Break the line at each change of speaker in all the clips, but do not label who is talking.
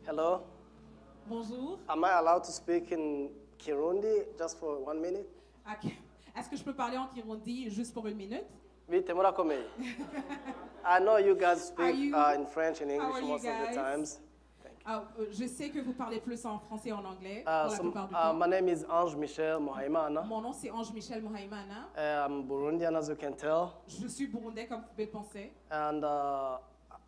Hello.
Bonjour.
Am I allowed to speak in Kirundi just for 1 minute?
Est-ce que je peux parler en Kirundi juste pour 1 minute?
Vite, murakomeye. I know you guys speak
you-
in French and
how
English
are you
most of the
guys?
times.
Je sais que vous parlez plus en français et en anglais pour la plupart du
My
temps.
name is Ange Michel Mohaimana.
Mon nom c'est Ange Michel Mohaimana.
I'm Burundian, as you can tell.
Je suis burundais comme vous pouvez le penser.
And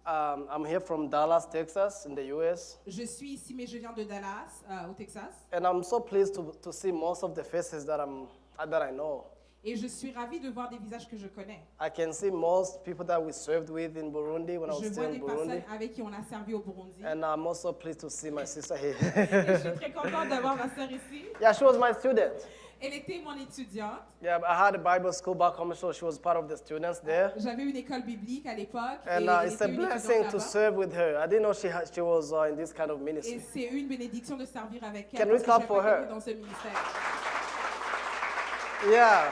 I'm here from Dallas, Texas, in the US.
Je suis ici mais je viens de Dallas, au Texas.
And I'm so pleased to see most of the faces that I know.
Et je suis ravie de voir des visages que je connais.
I can see most people that we served with in Burundi when I was
Je
still
vois
in
des
Burundi.
personnes avec qui on a servi au Burundi.
And I'm also pleased to see my sister here.
Et je suis très contente d'avoir ma sœur ici.
Yeah, she was my student.
Elle était mon étudiante.
Yeah, I had a Bible school back home, so she was part of the students there.
J'avais une école biblique à l'époque.
And
et elle
it's a
était une
blessing
étudiante
to
là-bas.
serve with her. I didn't know she was in this kind of
Et
ministry.
c'est une bénédiction de servir avec elle.
Can we
parce que
clap
je
for
n'avais pas
her?
été dans ce ministère.
Yeah.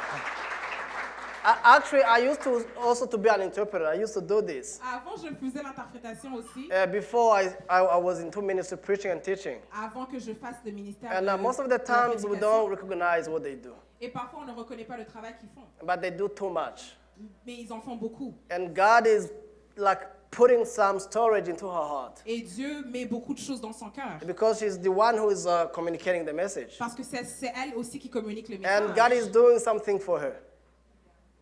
Actually, I used to also to be an interpreter. I used to do this.
Avant, je faisais l'interprétation aussi.
Before I was into ministry preaching and teaching.
Avant que je fasse le ministère
And
de
most of the
de la
times we
prédication.
don't recognize what they do.
Et parfois, on ne reconnaît pas le travail qu'ils font.
But they do too much.
Mais ils en font beaucoup.
And God is like putting some storage into her heart.
Et Dieu met beaucoup de choses dans son cœur.
Because she's the one who is communicating the message.
Parce que c'est elle aussi qui communique le
And God
message.
is doing something for her.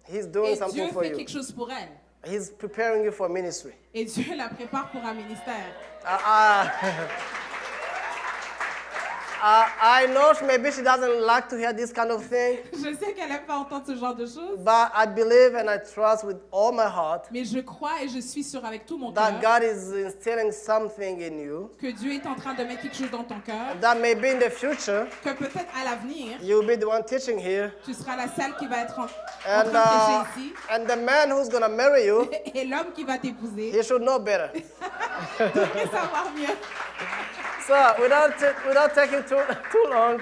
He's doing
Et
something
Dieu
for
fait
you.
quelque chose pour elle.
He's preparing you for ministry.
Et Dieu la prépare pour un ministère.
I know maybe she doesn't like to hear this kind of thing,
Je sais qu'elle n'aime pas entendre ce genre de choses.
but I believe and I trust with all my heart
Mais je crois et je suis sûre avec tout mon
that
cœur
God is instilling something in you
que Dieu est en train de mettre quelque chose dans ton cœur.
that maybe in the future
Que peut-être à l'avenir,
you'll be the one teaching here,
tu seras la seule qui va être en
and
train de prêcher ici.
and the man who's gonna marry you,
Et l'homme qui va t'épouser
he should know better.
devrait savoir mieux.
So without taking too long,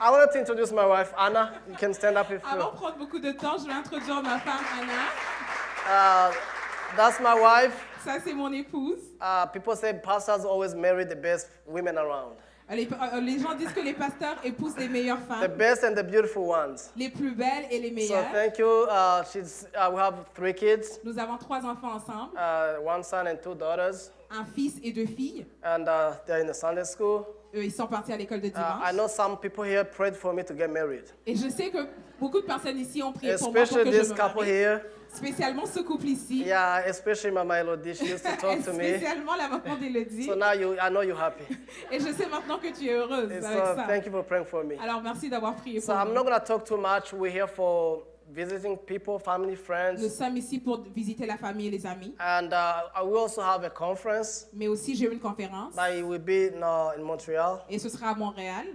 I wanted to introduce my wife Anna. You can stand up if
Avant de
you.
prendre beaucoup de temps, je vais introduire ma femme Anna.
That's my wife.
Ça, c'est mon épouse.
People say pastors always marry the best women around,
Les gens disent que les pasteurs épousent les meilleures
the
femmes,
best and the beautiful ones.
les plus belles et les
So
meilleures.
thank you. We have 3 kids,
Nous avons 3 enfants ensemble,
1 son and 2 daughters,
un fils et 2 filles.
and they're in the Sunday school.
Ils sont partis à l'école de
I
dimanche.
know some people here prayed for me to get married,
Et je sais que beaucoup de personnes ici ont prié pour moi pour
especially
que je
this
me
couple
marie.
here.
Spécialement ce couple ici.
Yeah, especially Mama Elodie. She used to talk to me.
Spécialement la maman d'Élodie.
So now I know you're happy.
Et je sais maintenant que tu es heureuse avec
So
ça.
thank you for praying for me.
Alors merci d'avoir prié
So
pour
I'm
nous.
not gonna talk too much. We're here for visiting people, family,
Nous
friends,
sommes ici pour visiter la famille et les amis.
and I will also have a conference.
Mais aussi j'ai une conférence.
That will be in Montreal
Et ce sera à Montréal.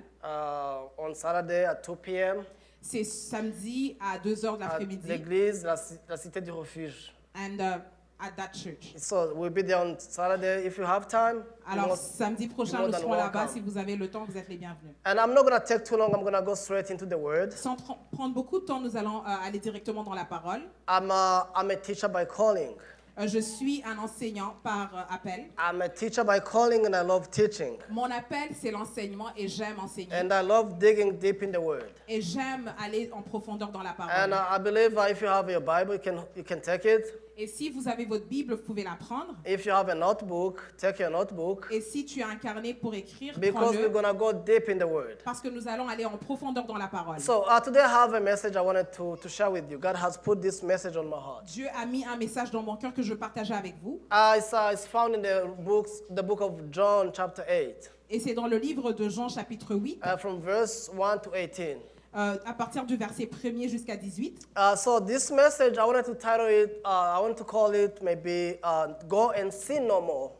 on Saturday at 2 p.m.
C'est samedi à 2h de
at
l'après-midi.
l'église, la Cité du Refuge.
And at that church.
So we'll be there on Saturday if you have time.
Alors samedi prochain,
more
nous
than
serons là-bas.
welcome.
Si vous avez le temps, vous êtes les bienvenus.
And I'm not going to take too long. I'm going to go straight into the word.
Sans prendre beaucoup de temps, nous allons aller directement dans la parole.
I'm a teacher by calling.
Je suis un enseignant par appel.
I'm a teacher by calling and I love teaching.
Mon appel, c'est l'enseignement et j'aime enseigner.
And I love digging deep in the word.
Et j'aime aller en profondeur dans la
And
parole.
I believe if you have your Bible, you can take it.
Et si vous avez votre Bible, vous pouvez la prendre.
If you have a notebook, take your notebook.
Et si tu as un carnet pour écrire,
Because we're
prends-le.
going to go deep in the word.
Parce que nous allons aller en profondeur dans la parole.
So today I have a message I wanted to share with you. God has put this message on my heart.
Dieu a mis un message dans mon cœur que je veux partager avec vous.
It's found in the book of John, chapter 8,
Et c'est dans le livre de Jean, chapitre 8,
from verse 1 to 18.
à partir du verset 1er jusqu'à 18.
So this message, I wanted to title it, I want to call it maybe Go and Sin No More.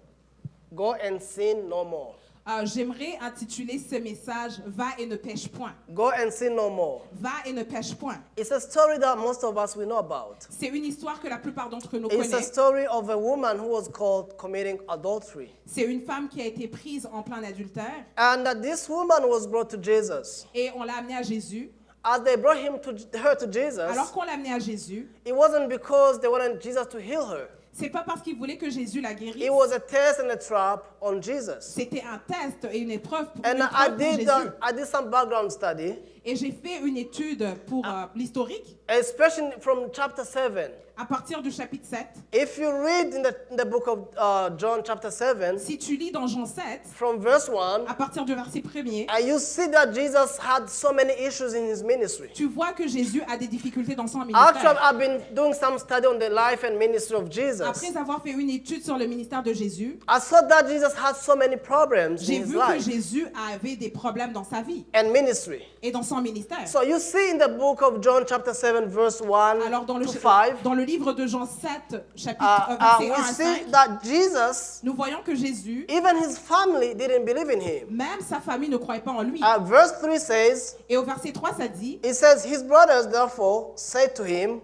Go and Sin No More.
J'aimerais intituler ce message « Va et ne pêche point
Go and sin no more. ».
Va et ne pêche point.
It's a story that most of us we know about.
C'est une histoire que la plupart d'entre nous
It's a
connaissent.
story of a woman who was caught committing adultery.
C'est une femme qui a été prise en plein adultère
And this woman was brought to Jesus.
et on l'a amenée à Jésus.
As they brought her to Jesus,
Alors qu'on l'a amenée à Jésus,
it wasn't because they wanted Jesus to heal her.
C'est pas parce qu'il voulait que Jésus la guérisse.
It was a test and a trap on Jesus.
C'était un test et une épreuve pour,
And
Jésus.
I did some background study,
Et j'ai fait une étude pour l'historique
especially from chapter 7.
à partir du chapitre 7.
If you read in the book of John chapter 7,
Si tu lis dans Jean 7,
from verse 1,
à partir du verset 1er,
you see that Jesus had so many issues in his ministry.
tu vois que Jésus a des difficultés dans son
Actually,
ministère.
I've been doing some study on the life and ministry of Jesus.
Après avoir fait une étude sur le ministère de Jésus,
I saw that Jesus had so many problems
j'ai
in his
vu que
life
Jésus avait des problèmes dans sa vie
and ministry.
et dans son ministère.
So you see in the book of John chapter 7 verse 1
Alors dans
to 5,
le livre de Jean 7, chapitre verset 1
we
à
see
5,
that Jesus,
nous voyons que Jésus,
even his family didn't believe in him.
même sa famille ne croyait pas en lui.
Verse 3 says,
Et au verset 3, ça dit,
it says, his brothers therefore said to him,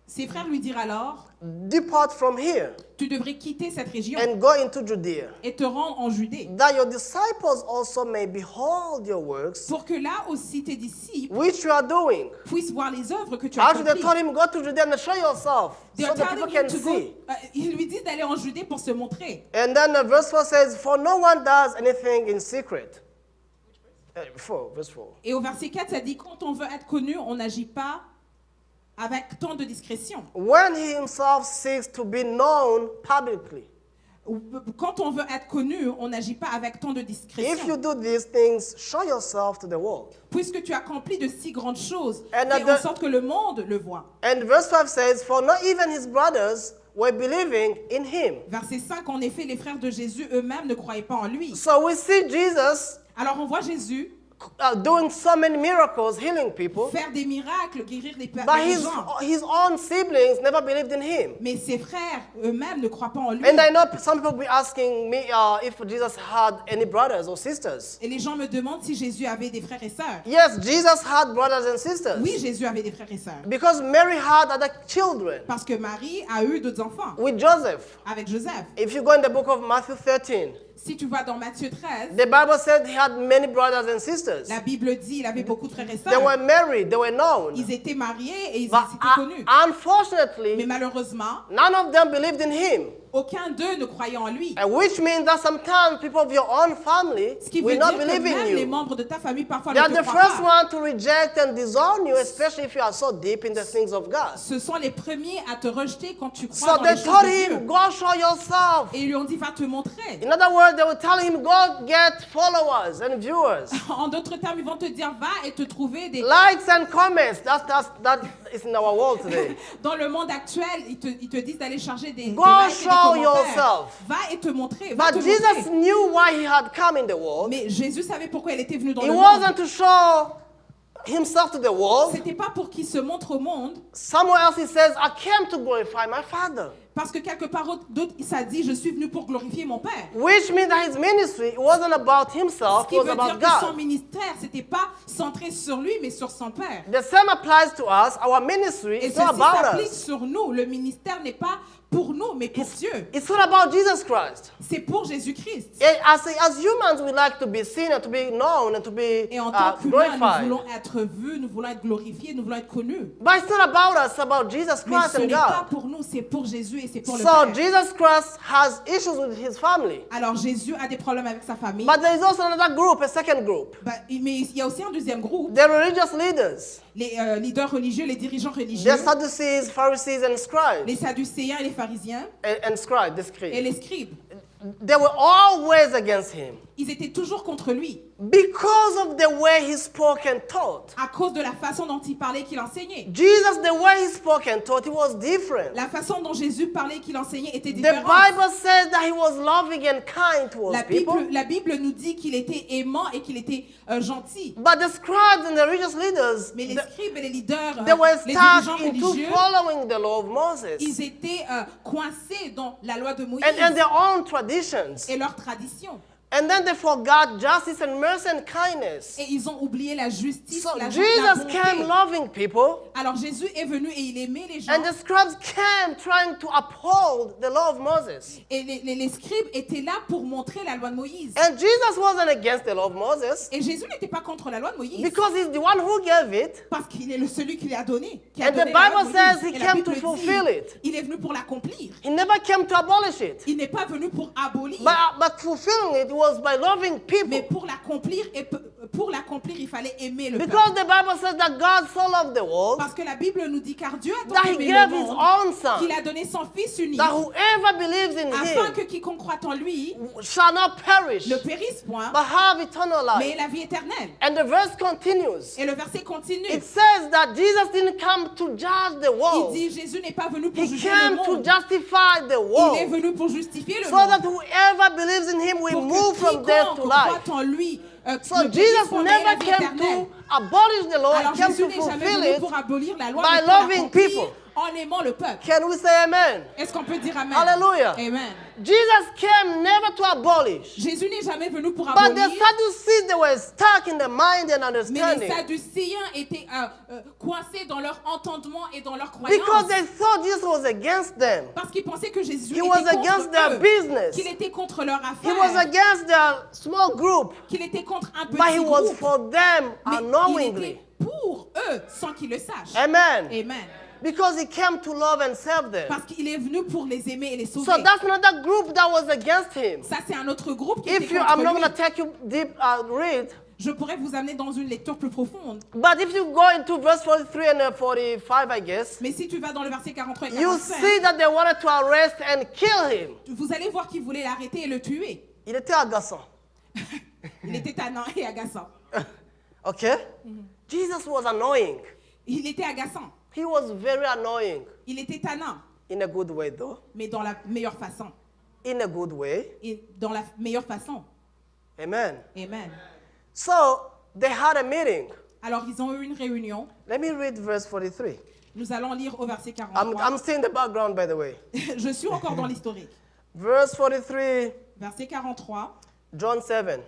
ses frères lui dirent alors,
depart from here
tu devrais quitter cette région
and go into Judea,
et te rendre en Judée,
that your disciples also may behold your works,
pour que là aussi tes disciples
which you are doing.
puissent voir les œuvres que tu as
Actually, they told
accomplies.
him, go to Judea and show yourself,
They
so
are
that
telling
people
him
can
to go.
see.
Ils lui disent d'aller en Judée pour se montrer.
And then verse 4 says, for no one does anything in secret. Verse 4.
Et au verset 4, ça dit, quand on veut être connu, on n'agit pas avec tant de discrétion.
When he himself seeks to be known publicly.
Quand on veut être connu, on n'agit pas avec tant de
If you
discrétion.
do these things, show yourself to the world.
Puisque tu accomplis de si grandes choses,
And
fais en sorte que le monde le voit.
And verse 5 says, for not even his brothers were believing in him.
Verset 5, en effet, les frères de Jésus eux-mêmes ne croyaient pas en lui.
So we see Jesus
Alors on voit Jésus
doing so many miracles, healing people,
faire des miracles, guérir des
but
des gens.
his own siblings never believed in him.
Mais ses frères eux-mêmes ne croient pas en lui.
And I know some people be asking me if Jesus had any brothers or sisters.
Et les gens me demandent si Jésus avait des frères et sœurs.
Yes, Jesus had brothers and sisters.
Oui, Jésus avait des frères et sœurs.
Because Mary had other children
Parce que Marie a eu d'autres enfants
with Joseph.
avec Joseph.
If you go in the book of Matthew 13,
Si tu vas dans Matthieu 13,
the Bible said he had many brothers and sisters.
la Bible dit il avait beaucoup de frères et
They were
sœurs.
married, they were known.
Ils étaient mariés et ils
But
étaient connus. Mais
unfortunately,
malheureusement,
none of them believed in him.
aucun d'eux ne croyait en lui.
Which means that sometimes people of your own family
Ce qui veut
will
dire
not
que
believe in
même les
you.
membres de ta famille parfois
They
ne
are
te
the
croient
first
pas.
one to reject and disown you, especially if you are so deep in the things of God.
Ce sont les premiers à te rejeter quand tu crois
So
dans
they
les choses
told
de
him,
Dieu.
go show yourself.
Et ils lui ont dit, va te montrer.
In other words, they were telling him, go get followers and viewers.
En d'autres termes, ils vont te dire, va et te trouver des...
Likes and comments. That is in our world today.
Dans le monde actuel, ils te disent d'aller charger des
Go
likes et des
show
commentaires.
yourself.
Va et te montrer. Va
But
te
Jesus
montrer.
knew why he had come in the world.
Mais Jésus savait pourquoi il était venu dans
It
le
wasn't
monde.
to show himself to the world.
C'était pas pour qu'il se montre au monde,
Somewhere else he says, I came to glorify my Father.
parce que quelque part d'autre, ça dit, je suis venu pour glorifier mon Père.
Which means that his ministry it wasn't about
Ce
himself,
qui
it was
veut dire
about
que son
God.
ministère, c'était pas centré sur lui, mais sur son Père.
The same applies to us. Our ministry
Et
is not
ceci
about
s'applique
us.
sur nous. Le ministère n'est pas pour nous, mais pour Dieu.
It's all about Jesus Christ.
C'est pour Jésus-Christ.
As humans, we like to be seen and to be known and to be
Et en tant qu'humains, nous
glorified.
voulons être vus, nous voulons être glorifiés, nous voulons être connus.
But it's not about us, it's about Jesus
Mais
Christ
ce
and
n'est pas
God.
pour nous, c'est pour Jésus et c'est pour le
So
Père.
Jesus Christ has issues with his family.
Alors Jésus a des problèmes avec sa famille.
But there is also another group, a second group.
Mais il y a aussi un deuxième groupe,
The religious leaders,
les leaders religieux, les dirigeants
the
religieux,
Sadducees, Pharisees, and
les
scribes.
Sadducéens et les pharisiens
And scribes, the
et
scribes.
les scribes.
They were always against him
Ils étaient toujours contre lui
because of the way he spoke and taught.
à cause de la façon dont il parlait et qu'il enseignait.
Jesus, the way he spoke and taught, it was different.
La façon dont Jésus parlait et qu'il enseignait était
The
différente.
Bible says that he was loving and kind towards people.
La Bible nous dit qu'il était aimant et qu'il était gentil.
But the scribes and the religious leaders,
Mais les scribes et les leaders,
they were
les dirigeants
stuck into
religieux,
following the law of Moses
ils étaient coincés dans la loi de Moïse
and their own traditions.
et leurs traditions.
And then they forgot justice and mercy and kindness.
Et ils ont oublié la justice,
So
la
Jesus
bonté.
came loving people,
Alors Jésus est venu et il aimait les gens.
and the scribes came trying to uphold the law of Moses.
Et les scribes étaient là pour montrer la loi de Moïse.
And Jesus wasn't against the law of Moses
Et Jésus n'était pas contre la loi de Moïse.
because he's the one who gave it.
Parce qu'il est celui qui l'a donné. Qui a
And the
donné la loi de
Bible says
Moïse.
he
Et la
came
Bible
to
dit,
fulfill it.
il est venu pour l'accomplir.
He never came to abolish it.
Il n'est pas venu pour abolir.
But fulfilling it was by loving
Mais
people.
pour l'accomplir, il fallait aimer le peuple.
Because the Bible says that God so loved the world
Parce que la Bible nous dit car Dieu a
that
tant
he
aimé
gave
le
his
monde
own son,
qu'il a donné son Fils unique
that whoever believes in
afin
him
que quiconque croit en lui
shall not perish,
ne périsse point,
but have eternal
mais
life.
la vie éternelle.
And the verse continues.
Et le verset continue.
It says that Jesus didn't come to judge the
Il
world.
dit Jésus n'est pas venu pour
He
juger le
came to
monde.
justify the
Il est
world
venu pour justifier le
so
monde.
that whoever believes in him will
Pour
move
que
from death to
quiconque
life.
croit en lui
So
ne périsse
Jesus
point, mais ait la
never
vie
came
éternelle.
to abolish the law,
Alors
he came
Jésus
to
n'est jamais
fulfill
venu
it.
pour abolir la loi,
by
mais pour
loving
l'accomplir
people.
en aimant le peuple.
Can we say amen?
Est-ce qu'on peut dire amen?
Hallelujah.
Amen.
Jesus came never to abolish.
Jésus n'est jamais venu pour
But the
abolir,
Sadducees, they were stuck in the mind and
mais les
understanding
Sadducéens étaient coincés dans leur entendement et dans leur
because
croyance.
they thought Jesus was against them.
Parce qu'ils pensaient que Jésus
He
était
was
contre
against their
eux,
business.
qu'il était contre leur
He was
affaire,
against their small group,
qu'il était contre un
but
petit
he was
groupe,
for them
mais il
unknowingly.
était pour eux sans qu'ils le sachent.
Amen.
Amen.
Because he came to love and serve them.
Parce qu'il est venu pour les aimer et les sauver.
So that's another group that was against him.
Ça, c'est un autre groupe qui
If
était
you,
contre
I'm not
lui.
going to take you deep read,
Je pourrais vous amener dans une lecture plus profonde.
but if you go into verse 43 and 45, I guess,
Mais si tu vas dans le verset 43 et
you
45,
see that they wanted to arrest and kill him.
vous allez voir qu'ils voulaient l'arrêter et le tuer.
Il était agaçant.
Il était tannant et agaçant.
Okay? Jesus was annoying.
Il était agaçant.
He was very annoying.
Il était tannant,
In a good way, though.
mais dans la meilleure façon.
In a good way.
Et dans la meilleure façon.
Amen.
Amen.
So they had a meeting.
Alors, ils ont eu une réunion.
Let me read verse 43.
Nous allons lire au verset 43.
I'm still in the background, by the way.
Je suis encore dans l'historique.
Verse 43,
Verset 43,
John 7.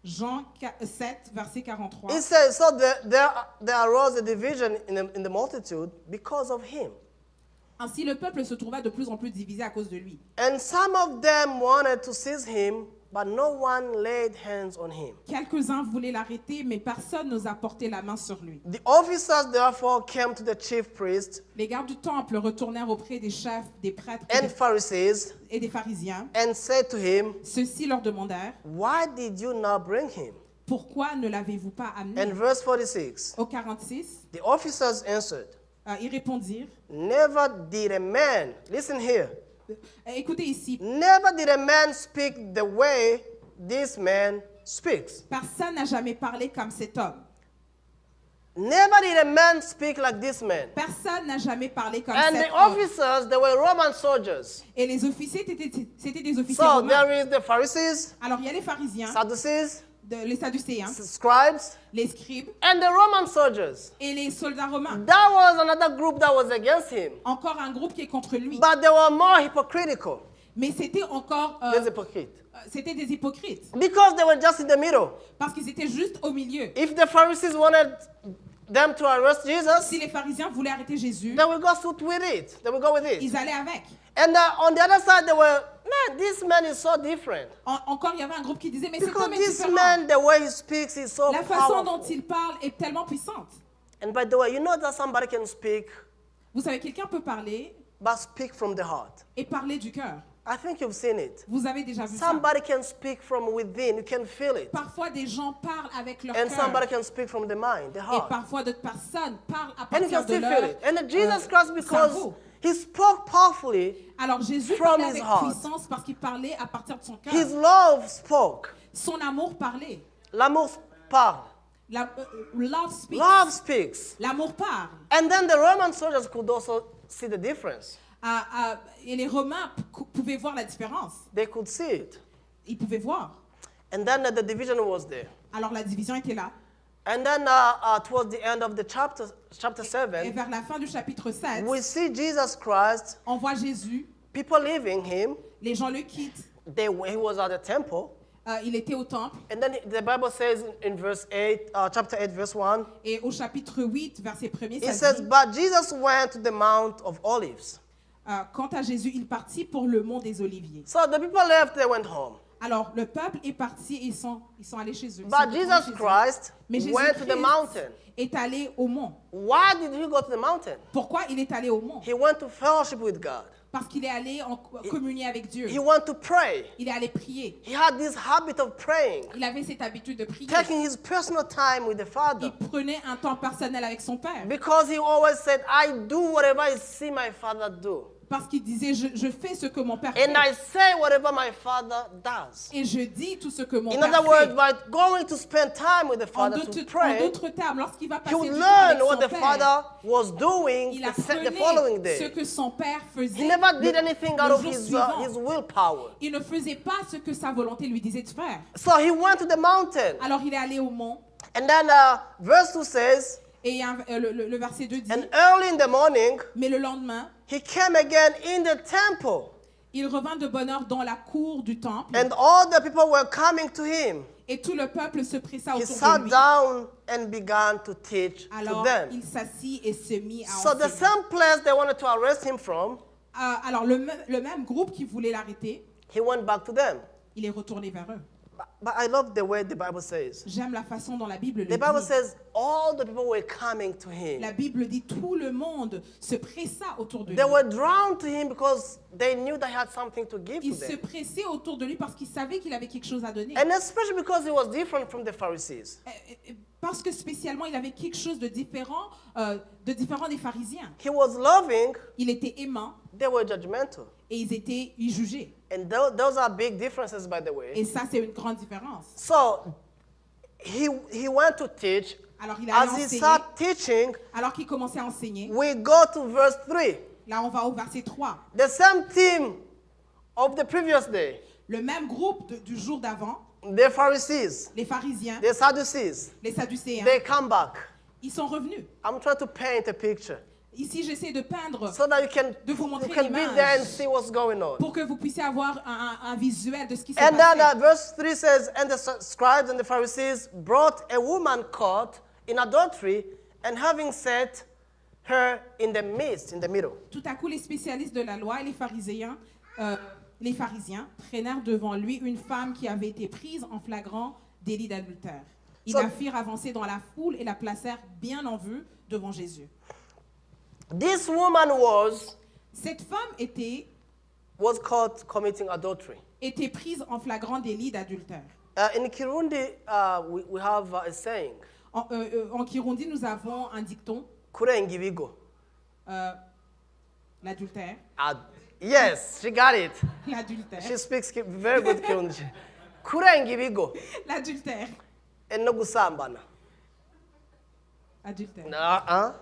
Jean 7, verset 43.
It says, so there arose a division in the multitude because of him.
Ainsi, le peuple se trouva de plus en plus divisé à cause de lui.
And some of them wanted to seize him, but no one laid hands on him.
Quelques-uns voulaient l'arrêter, mais personne n'osa porter la main sur lui.
The officers therefore came to the chief priests
Les gardes du temple retournèrent auprès des chefs, des prêtres
and Pharisees
et des pharisiens.
and said to him,
Ceux-ci leur demandèrent,
why did you not bring him?
pourquoi ne l'avez-vous pas amené?
And verse 46,
Au 46,
the officers answered,
ils répondirent,
never did a man, listen here,
écoutez ici,
never did a man speak the way this man speaks.
personne n'a jamais parlé comme cet homme.
Never did a man speak like this man.
Personne n'a jamais parlé comme
And
cet
the
homme.
officers, they were Roman soldiers.
Et les officiers, c'était des officiers
So
romains.
there is the Pharisees,
Alors, il y a les pharisiens,
Sadducees,
les sadducéens,
scribes,
les scribes
and the Roman soldiers.
et les soldats romains.
That was another group that was against him.
Encore un groupe qui est contre lui.
But they were more hypocritical.
Mais c'était encore...
There's hypocrite.
c'était des hypocrites.
Because they were just in the middle.
Parce qu'ils étaient juste au milieu.
If the Pharisees wanted them to arrest Jesus,
Si les pharisiens voulaient arrêter Jésus,
they will go with it. They will go with it.
ils allaient avec.
And on the other side, they were, man, this man is so different.
Encore, il y avait un groupe qui disait, mais cet
Because
homme est
this
différent.
man, the way he speaks is so
La façon dont
powerful.
il parle est tellement puissante.
And by the way, you know that somebody can speak,
Vous savez, quelqu'un peut parler
but speak from the heart.
et parler du cœur.
I think you've seen it.
Vous avez déjà vu ça.
Somebody can speak from within. You can feel it.
Parfois, des gens parlent avec leur
And
cœur.
somebody can speak from the mind, the
Et
heart.
parfois, d'autres personnes parlent à
And you
partir
can
de
still
leur
feel it. And Jesus Christ, because
cerveau.
he spoke powerfully,
Alors, Jésus
From
parlait
his
avec
heart.
puissance parce qu'il parlait à partir de son cœur.
his love spoke.
Son amour parlait.
L'amour parle.
Love speaks.
Love speaks.
L'amour parle.
And then the Roman soldiers could also see the difference.
Et les Romains pouvaient voir la différence.
They could see it.
Ils pouvaient voir.
And then the division was there.
Alors la division était là.
And then towards the end of the chapter
Et
7,
vers la fin du chapitre 7,
we see Jesus Christ,
on voit Jésus.
people leaving him.
Les gens le quittent.
He was at the temple.
il était au temple.
And then the Bible says in verse 8, chapter 8, verse 1,
Et au chapitre 8, verset 1er,
it
ça
says,
dit,
but Jesus went to the Mount of Olives.
quant à Jésus, il partit pour le mont des Oliviers.
So the people left, they went home.
Alors, le peuple est parti et ils sont allés chez eux. Ils sont
But
retournés
Jesus
chez eux.
Christ
Mais
went to the mountain.
Jésus-Christ est allé au mont.
Why did he go to the mountain?
Pourquoi il est allé au mont?
He went to fellowship with God.
Parce qu'il est allé en communier avec Dieu.
He went to pray.
Il est allé prier.
He had this habit of praying,
Il avait cette habitude de prier.
taking his personal time with the Father.
Il prenait un temps personnel avec son Père.
Because he always said, I do whatever I see my Father do.
Parce qu'il disait, je fais ce que mon Père fait.
And I say whatever my Father does.
Et je dis tout ce que mon
In
Père
other words,
fait.
by going to spend time with the
En
Father to
en
pray,
d'autres termes, lorsqu'il va
he
passer
would
du temps avec
learn what
son
the
Père,
Father was doing
il
the following
apprenait ce
day.
que son Père faisait
He never did
le
anything out of
jour
his
suivant.
willpower.
Il ne faisait pas ce que sa volonté lui disait de faire.
So he went to the mountain.
Alors il est allé au mont.
And then verse 2 says,
Et le verset 2 dit,
and early in the morning,
mais le lendemain,
he came again in the temple.
il revint de bonne heure dans la cour du temple.
And all the people were coming to him.
Et tout le peuple se pressa
He
autour
sat
de lui.
down and began to teach to
Alors
them.
il s'assit et se mit à
So the
enseigner.
same place they wanted to arrest him from,
Alors le même groupe qui voulait l'arrêter,
he went back to them.
il est retourné vers eux.
But I love the way the Bible says.
J'aime la façon dont la Bible
The
le
Bible
dit.
says all the people were coming to him.
La Bible dit tout le monde se pressa autour de lui.
They were drawn to him because they knew they had something to give to
Ils se
them.
pressaient autour de lui parce qu'ils savaient qu'il avait quelque chose à donner.
And especially because he was different from the Pharisees.
Parce que spécialement, il avait quelque chose de différent des pharisiens.
He was loving,
Il était aimant
they were judgmental.
et ils jugeaient.
And those are big differences, by the way.
Et ça, c'est une grande différence.
So he went to teach.
Alors, il a
As he
enseigné.
started teaching,
Alors qu'il commençait à enseigner,
we go to verse 3.
là, on va au verset 3.
The same theme of the previous day.
Le même groupe du jour d'avant,
The Pharisees,
les pharisiens,
the Sadducees,
les sadducéens,
they come back.
ils sont revenus.
I'm trying to paint a picture
Ici, j'essaie de peindre
so that
de vous
you
montrer
can be
l'image.
there and see what's going on.
pour que vous puissiez avoir un visuel de ce qui s'est
And then
passé.
verse 3 says, and the scribes and the Pharisees brought a woman caught in adultery, and having set her in the midst, in the middle.
Tout à coup, les spécialistes de la loi et les pharisiens traînèrent devant lui une femme qui avait été prise en flagrant délit d'adultère. Ils la firent avancer dans la foule et la placèrent bien en vue devant Jésus.
This woman
Cette femme
was caught committing adultery.
était prise en flagrant délit d'adultère.
In Kirundi, we have a saying,
En Kirundi, nous avons un dicton,
kurenga ibigo.
l'adultère.
Yes, she got it.
L'adultère.
She speaks very good Kirundi. Kurenga ibigo.
L'adultère.
And no gusambana.
Adultère.
La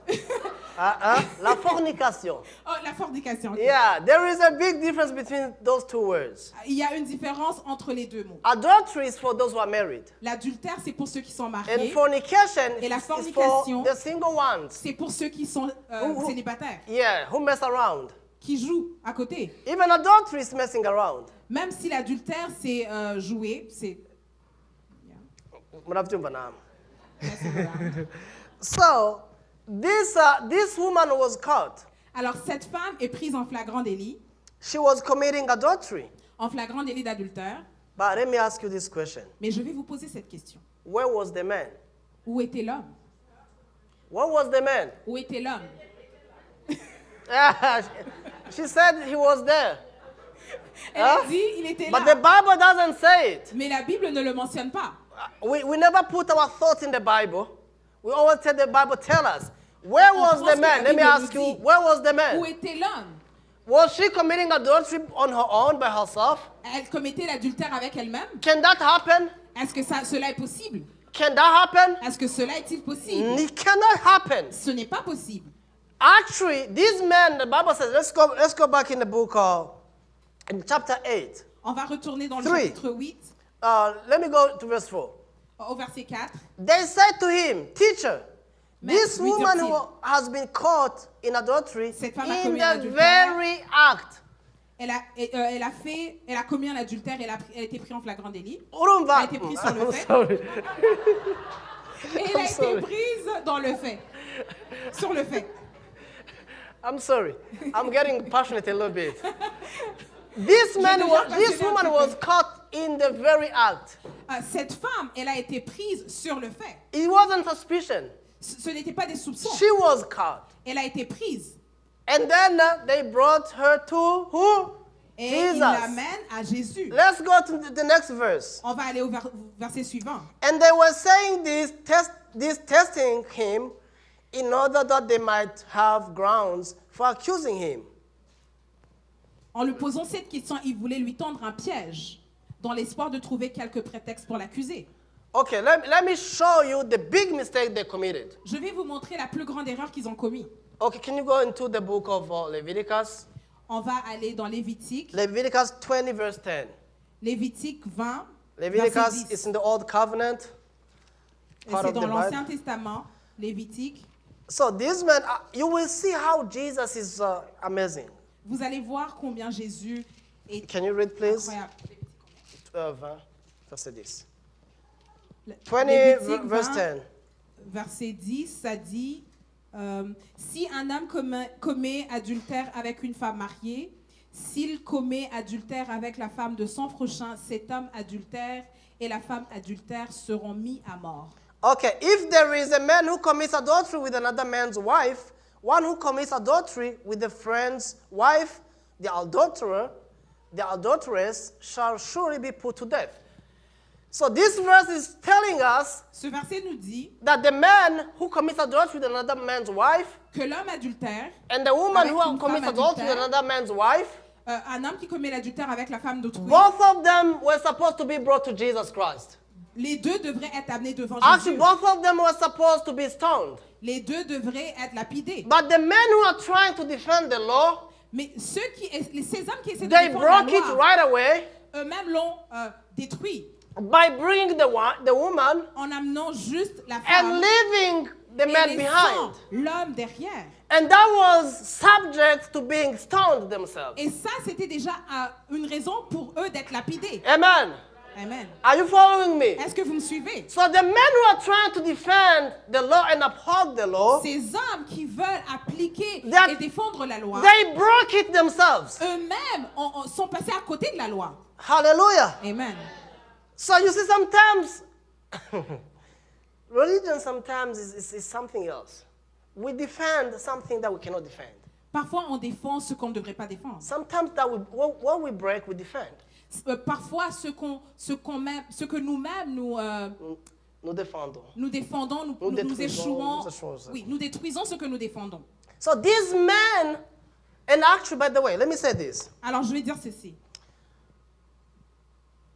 fornication.
Oh, la fornication. Okay.
Yeah, there is a big difference between those two words.
Il y a une différence entre les deux mots.
Adultery is for those who are married.
L'adultère, c'est pour ceux qui sont
And
mariés.
fornication
Et la
is for
fornication,
the single ones.
c'est pour ceux qui sont célibataires,
Yeah, who mess around.
qui jouent à côté.
Even adultery is messing around.
Même si l'adultère, c'est jouer, c'est...
Murabyumva namwe. So, this woman was caught.
Alors, cette femme est prise en flagrant délit,
She was committing adultery.
en flagrant délit d'adultère.
But let me ask you this question.
Mais je vais vous poser cette question.
Where was the man?
Où était l'homme?
Where was the man?
Où était l'homme?
She said he was there.
Elle a dit, il était
But
là.
the Bible doesn't say it.
Mais la Bible ne le mentionne pas.
We never put our thoughts in the Bible. We always tell the Bible, tell us. Where was the man? Let me ask you, where was the
Où
man?
était l'homme?
Was she committing adultery on her own by herself?
Elle commettait l'adultère avec elle-même?
Can that happen?
Est-ce que cela est possible?
Can that happen?
Est-ce que cela est-il possible?
It cannot happen.
Ce n'est pas possible.
Actually, these men, the Bible says, let's go back in the book, in chapter 8.
On va retourner dans le
Three.
chapitre 8,
Let me go to verse 4.
au verset 4.
They said to him, Teacher, this
Maître, lui
woman
dirent-ils,
who has been caught in adultery
Cette femme a
in
commis
the
adultère.
very act.
elle a commis un adultère, elle a été prise en flagrant délit. Elle a
Urumva.
été prise sur le
I'm
fait.
sorry.
Et elle a été
sorry.
prise dans le fait. Sur le fait.
I'm sorry. I'm getting passionate a little bit. This woman was caught in the very act.
Cette femme, elle a été prise sur le fait.
It wasn't suspicion.
Ce n'était pas des soupçons.
She was caught.
Elle a été prise.
And then they brought her to who?
Et
Jesus.
il l'amène à Jésus.
Let's go to the next verse.
On va aller au verset suivant.
And they were saying this, testing him in order that they might have grounds for accusing him.
En lui posant cette question, ils voulaient lui tendre un piège dans l'espoir de trouver quelques prétextes pour l'accuser.
Okay, let me show you the big mistake they committed.
Je vais vous montrer la plus grande erreur qu'ils ont commise.
Okay, can you go into the book of Leviticus?
On va aller dans Lévitique.
Leviticus 20, verse 10.
Lévitique 20,
Leviticus
verset 10.
is in the Old Covenant,
Et
part
c'est
of
dans
the
l'Ancien
Bible.
Testament, Lévitique.
So this man, you will see how Jesus is amazing.
Vous allez voir combien Jésus est
Can you read, please?
incroyable.
20, verset 10.
Le-
20,
Lévitique
verse
20,
10.
verset 10, ça dit si un homme commet adultère avec une femme mariée, s'il commet adultère avec la femme de son prochain, cet homme adultère et la femme adultère seront mis à mort.
Okay, if there is a man who commits adultery with another man's wife, one who commits adultery with a friend's wife, the adulteress shall surely be put to death. So this verse is telling us
Ce verset nous dit
that the man who commits adultery with another man's wife
que l'homme adultère,
and the woman
Avec
who
une
commits
femme
adultery with
adultère.
another man's wife,
un homme qui commet l'adultère avec la femme d'autrui,
both of them were supposed to be brought to Jesus Christ.
les deux devraient être amenés devant
Actually,
Jésus.
both of them were supposed to be stoned.
Les deux devraient être lapidés.
But the men who are trying to defend the law,
Mais ces hommes qui essaient de
they
défendre la
broke it
loi,
right away
eux-mêmes l'ont détruit
by bringing the woman
en amenant juste la
and
femme
leaving the
et
man
laissant
behind.
l'homme derrière.
And that was subject to being stoned themselves.
Et ça, c'était déjà une raison pour eux d'être lapidés.
Amen.
Amen.
Are you following me?
Est-ce que vous me suivez?
So the men who are trying to defend the law and uphold the law,
Ces hommes qui veulent appliquer
That-
et défendre la loi,
they broke it themselves.
eux-mêmes sont passés à côté de la loi.
Hallelujah.
Amen.
So you see, sometimes religion sometimes is something else. We defend something that we cannot defend.
Parfois, on défend ce qu'on ne devrait pas défendre.
Sometimes that what we break, we defend.
Parfois, ce que nous-mêmes
Nous défendons.
nous défendons, nous
détruisons,
échouons.
nous échouons.
Oui, nous détruisons ce que nous défendons.
So these men, and actually, by the way, let me say this.
Alors, je vais dire ceci.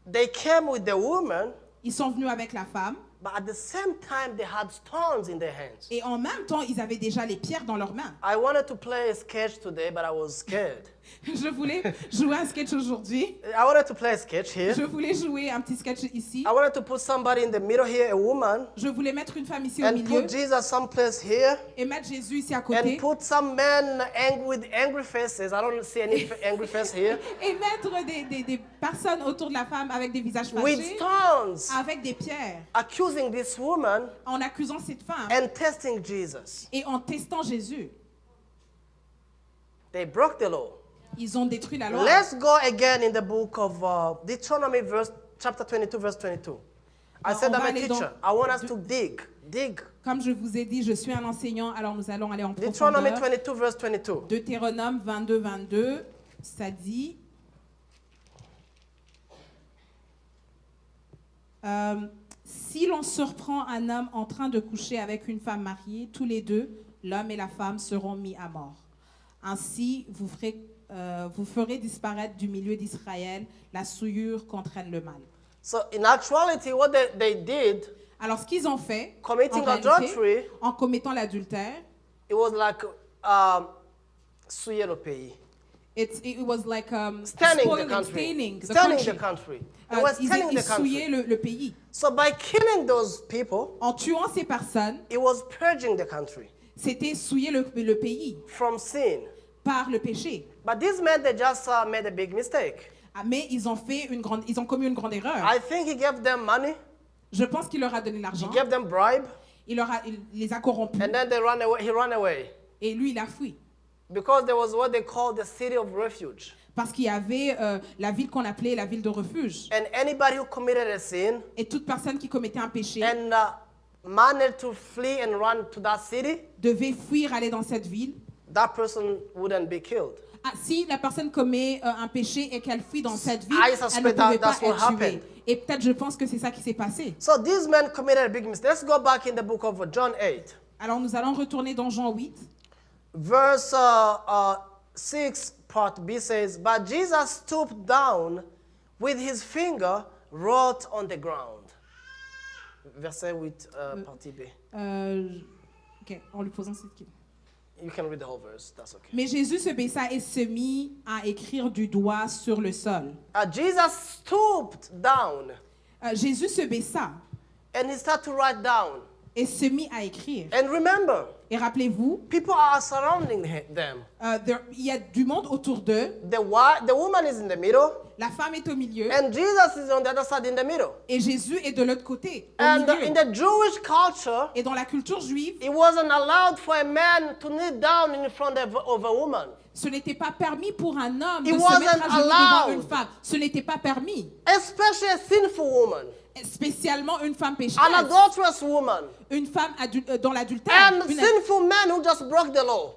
They came with the woman,
Ils sont venus avec la femme
but at the same time, they had stones in their hands.
et en même temps, ils avaient déjà les pierres dans leurs mains.
I wanted to play a sketch today, but I was scared.
Je voulais jouer un sketch aujourd'hui.
I wanted to play a sketch here.
Je voulais jouer un petit sketch ici.
I wanted to put somebody in the middle here, a woman,
Je voulais mettre une femme ici au
and
milieu
put Jesus someplace here,
et mettre Jésus ici à
and
côté.
put some men with angry faces. I don't see any angry face here.
Et mettre des personnes autour de la femme avec des visages
With
fâchés,
stones,
avec des pierres,
accusing this woman
en accusant cette femme
and testing Jesus.
et en testant Jésus.
They broke the law.
Ils ont détruit la loi.
Let's go again in the book of Deuteronomy, chapter 22, verse 22. I
Alors,
said
on
I'm
va
a
aller
teacher.
dans-
I want us to dig.
Comme je vous ai dit, je suis un enseignant, alors nous allons aller en
Deuteronomy
profondeur.
22, verse 22.
Deutéronome 22, 22, ça dit... si l'on surprend un homme en train de coucher avec une femme mariée, tous les deux, l'homme et la femme, seront mis à mort. Ainsi, vous ferez disparaître du milieu d'Israël la souillure qu'entraîne le mal.
So in actuality, what they did,
Alors, ce qu'ils ont fait,
Committing
en réalité,
adultery,
en commettant l'adultère,
it was like souiller le pays.
it was like
Staining the
spoiling,
country.
staining the
Staining
country.
the country. They were
Ils
staining the
souillaient
country.
le pays.
So by killing those people,
En tuant ces personnes,
it was purging the country
c'était souiller le pays
from sin.
par le péché.
But these men, they just made a big mistake.
Ah, mais ils ont commis une grande erreur.
I think he gave them money.
Je pense qu'il leur a donné
He
l'argent.
gave them bribe.
Il les a corrompus.
And then he ran away.
Et lui, il a fui.
Because there was what they called the city of refuge.
Parce qu'il y avait la ville qu'on appelait la ville de refuge.
And anybody who committed a sin
Et toute personne qui commettait un péché
and managed to flee and run to that city,
devait fuir, aller dans cette ville.
that person wouldn't be killed.
Ah, si la personne commet un péché et qu'elle fuit dans cette ville,
I
elle ne
suspect
pouvait pas
that's what
être tuée.
happened.
Et peut-être je pense que c'est ça qui s'est passé.
So these men committed a big mistake. Let's go back in the book of John 8.
Alors nous allons retourner dans Jean 8.
Verse 6, part B says, But Jesus stooped down with his finger, wrote on the ground. Verset 8, partie B.
Ok, en lui posant cette question.
You can read the whole verse, that's okay.
Mais Jésus se baissa et se mit à écrire du doigt sur le sol.
Jesus stooped down
Jésus se baissa
and he started to write down.
et se mit à écrire.
And remember,
Et rappelez-vous,
people are surrounding them.
il y a du monde autour d'eux.
The woman is in the middle,
La femme est au milieu
and Jesus is on the other side in the middle.
et Jésus est de l'autre côté, au
And
milieu.
in the Jewish culture,
Et dans la culture juive,
it wasn't allowed for a man to kneel down in front of a woman.
ce n'était pas permis pour un homme de
It
se
wasn't
mettre à genoux
allowed.
devant une femme. Ce n'était pas permis.
Especially a sinful woman,
Spécialement une femme
an
pécheresse,
adulterous woman,
une femme dans l'adultère.
and sinful men who just broke the law.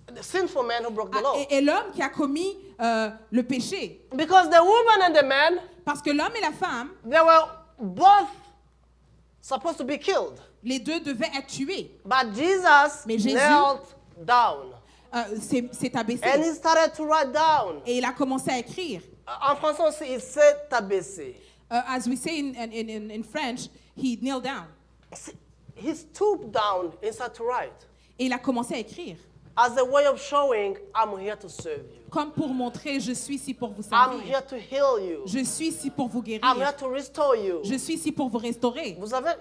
The sinful man who broke the law.
Et l'homme qui a commis le péché.
Because the woman and the man,
Parce que l'homme et la femme,
they were both supposed to be killed.
les deux devaient être tués.
But Jesus
Mais Jésus-
knelt down.
C'est abaissé.
And he started to write down.
Et il a commencé à écrire.
En français aussi, il s'est abaissé.
As we say in French, he kneeled down.
He stooped down and started to write.
Et il a commencé à écrire.
As a way of showing, I'm here to serve you.
Comme pour montrer, je suis ici pour vous
I'm
servir.
here to heal you.
Je suis ici pour vous
I'm here
guérir.
to restore you.
Je suis ici pour vous restaurer.
Vous avez,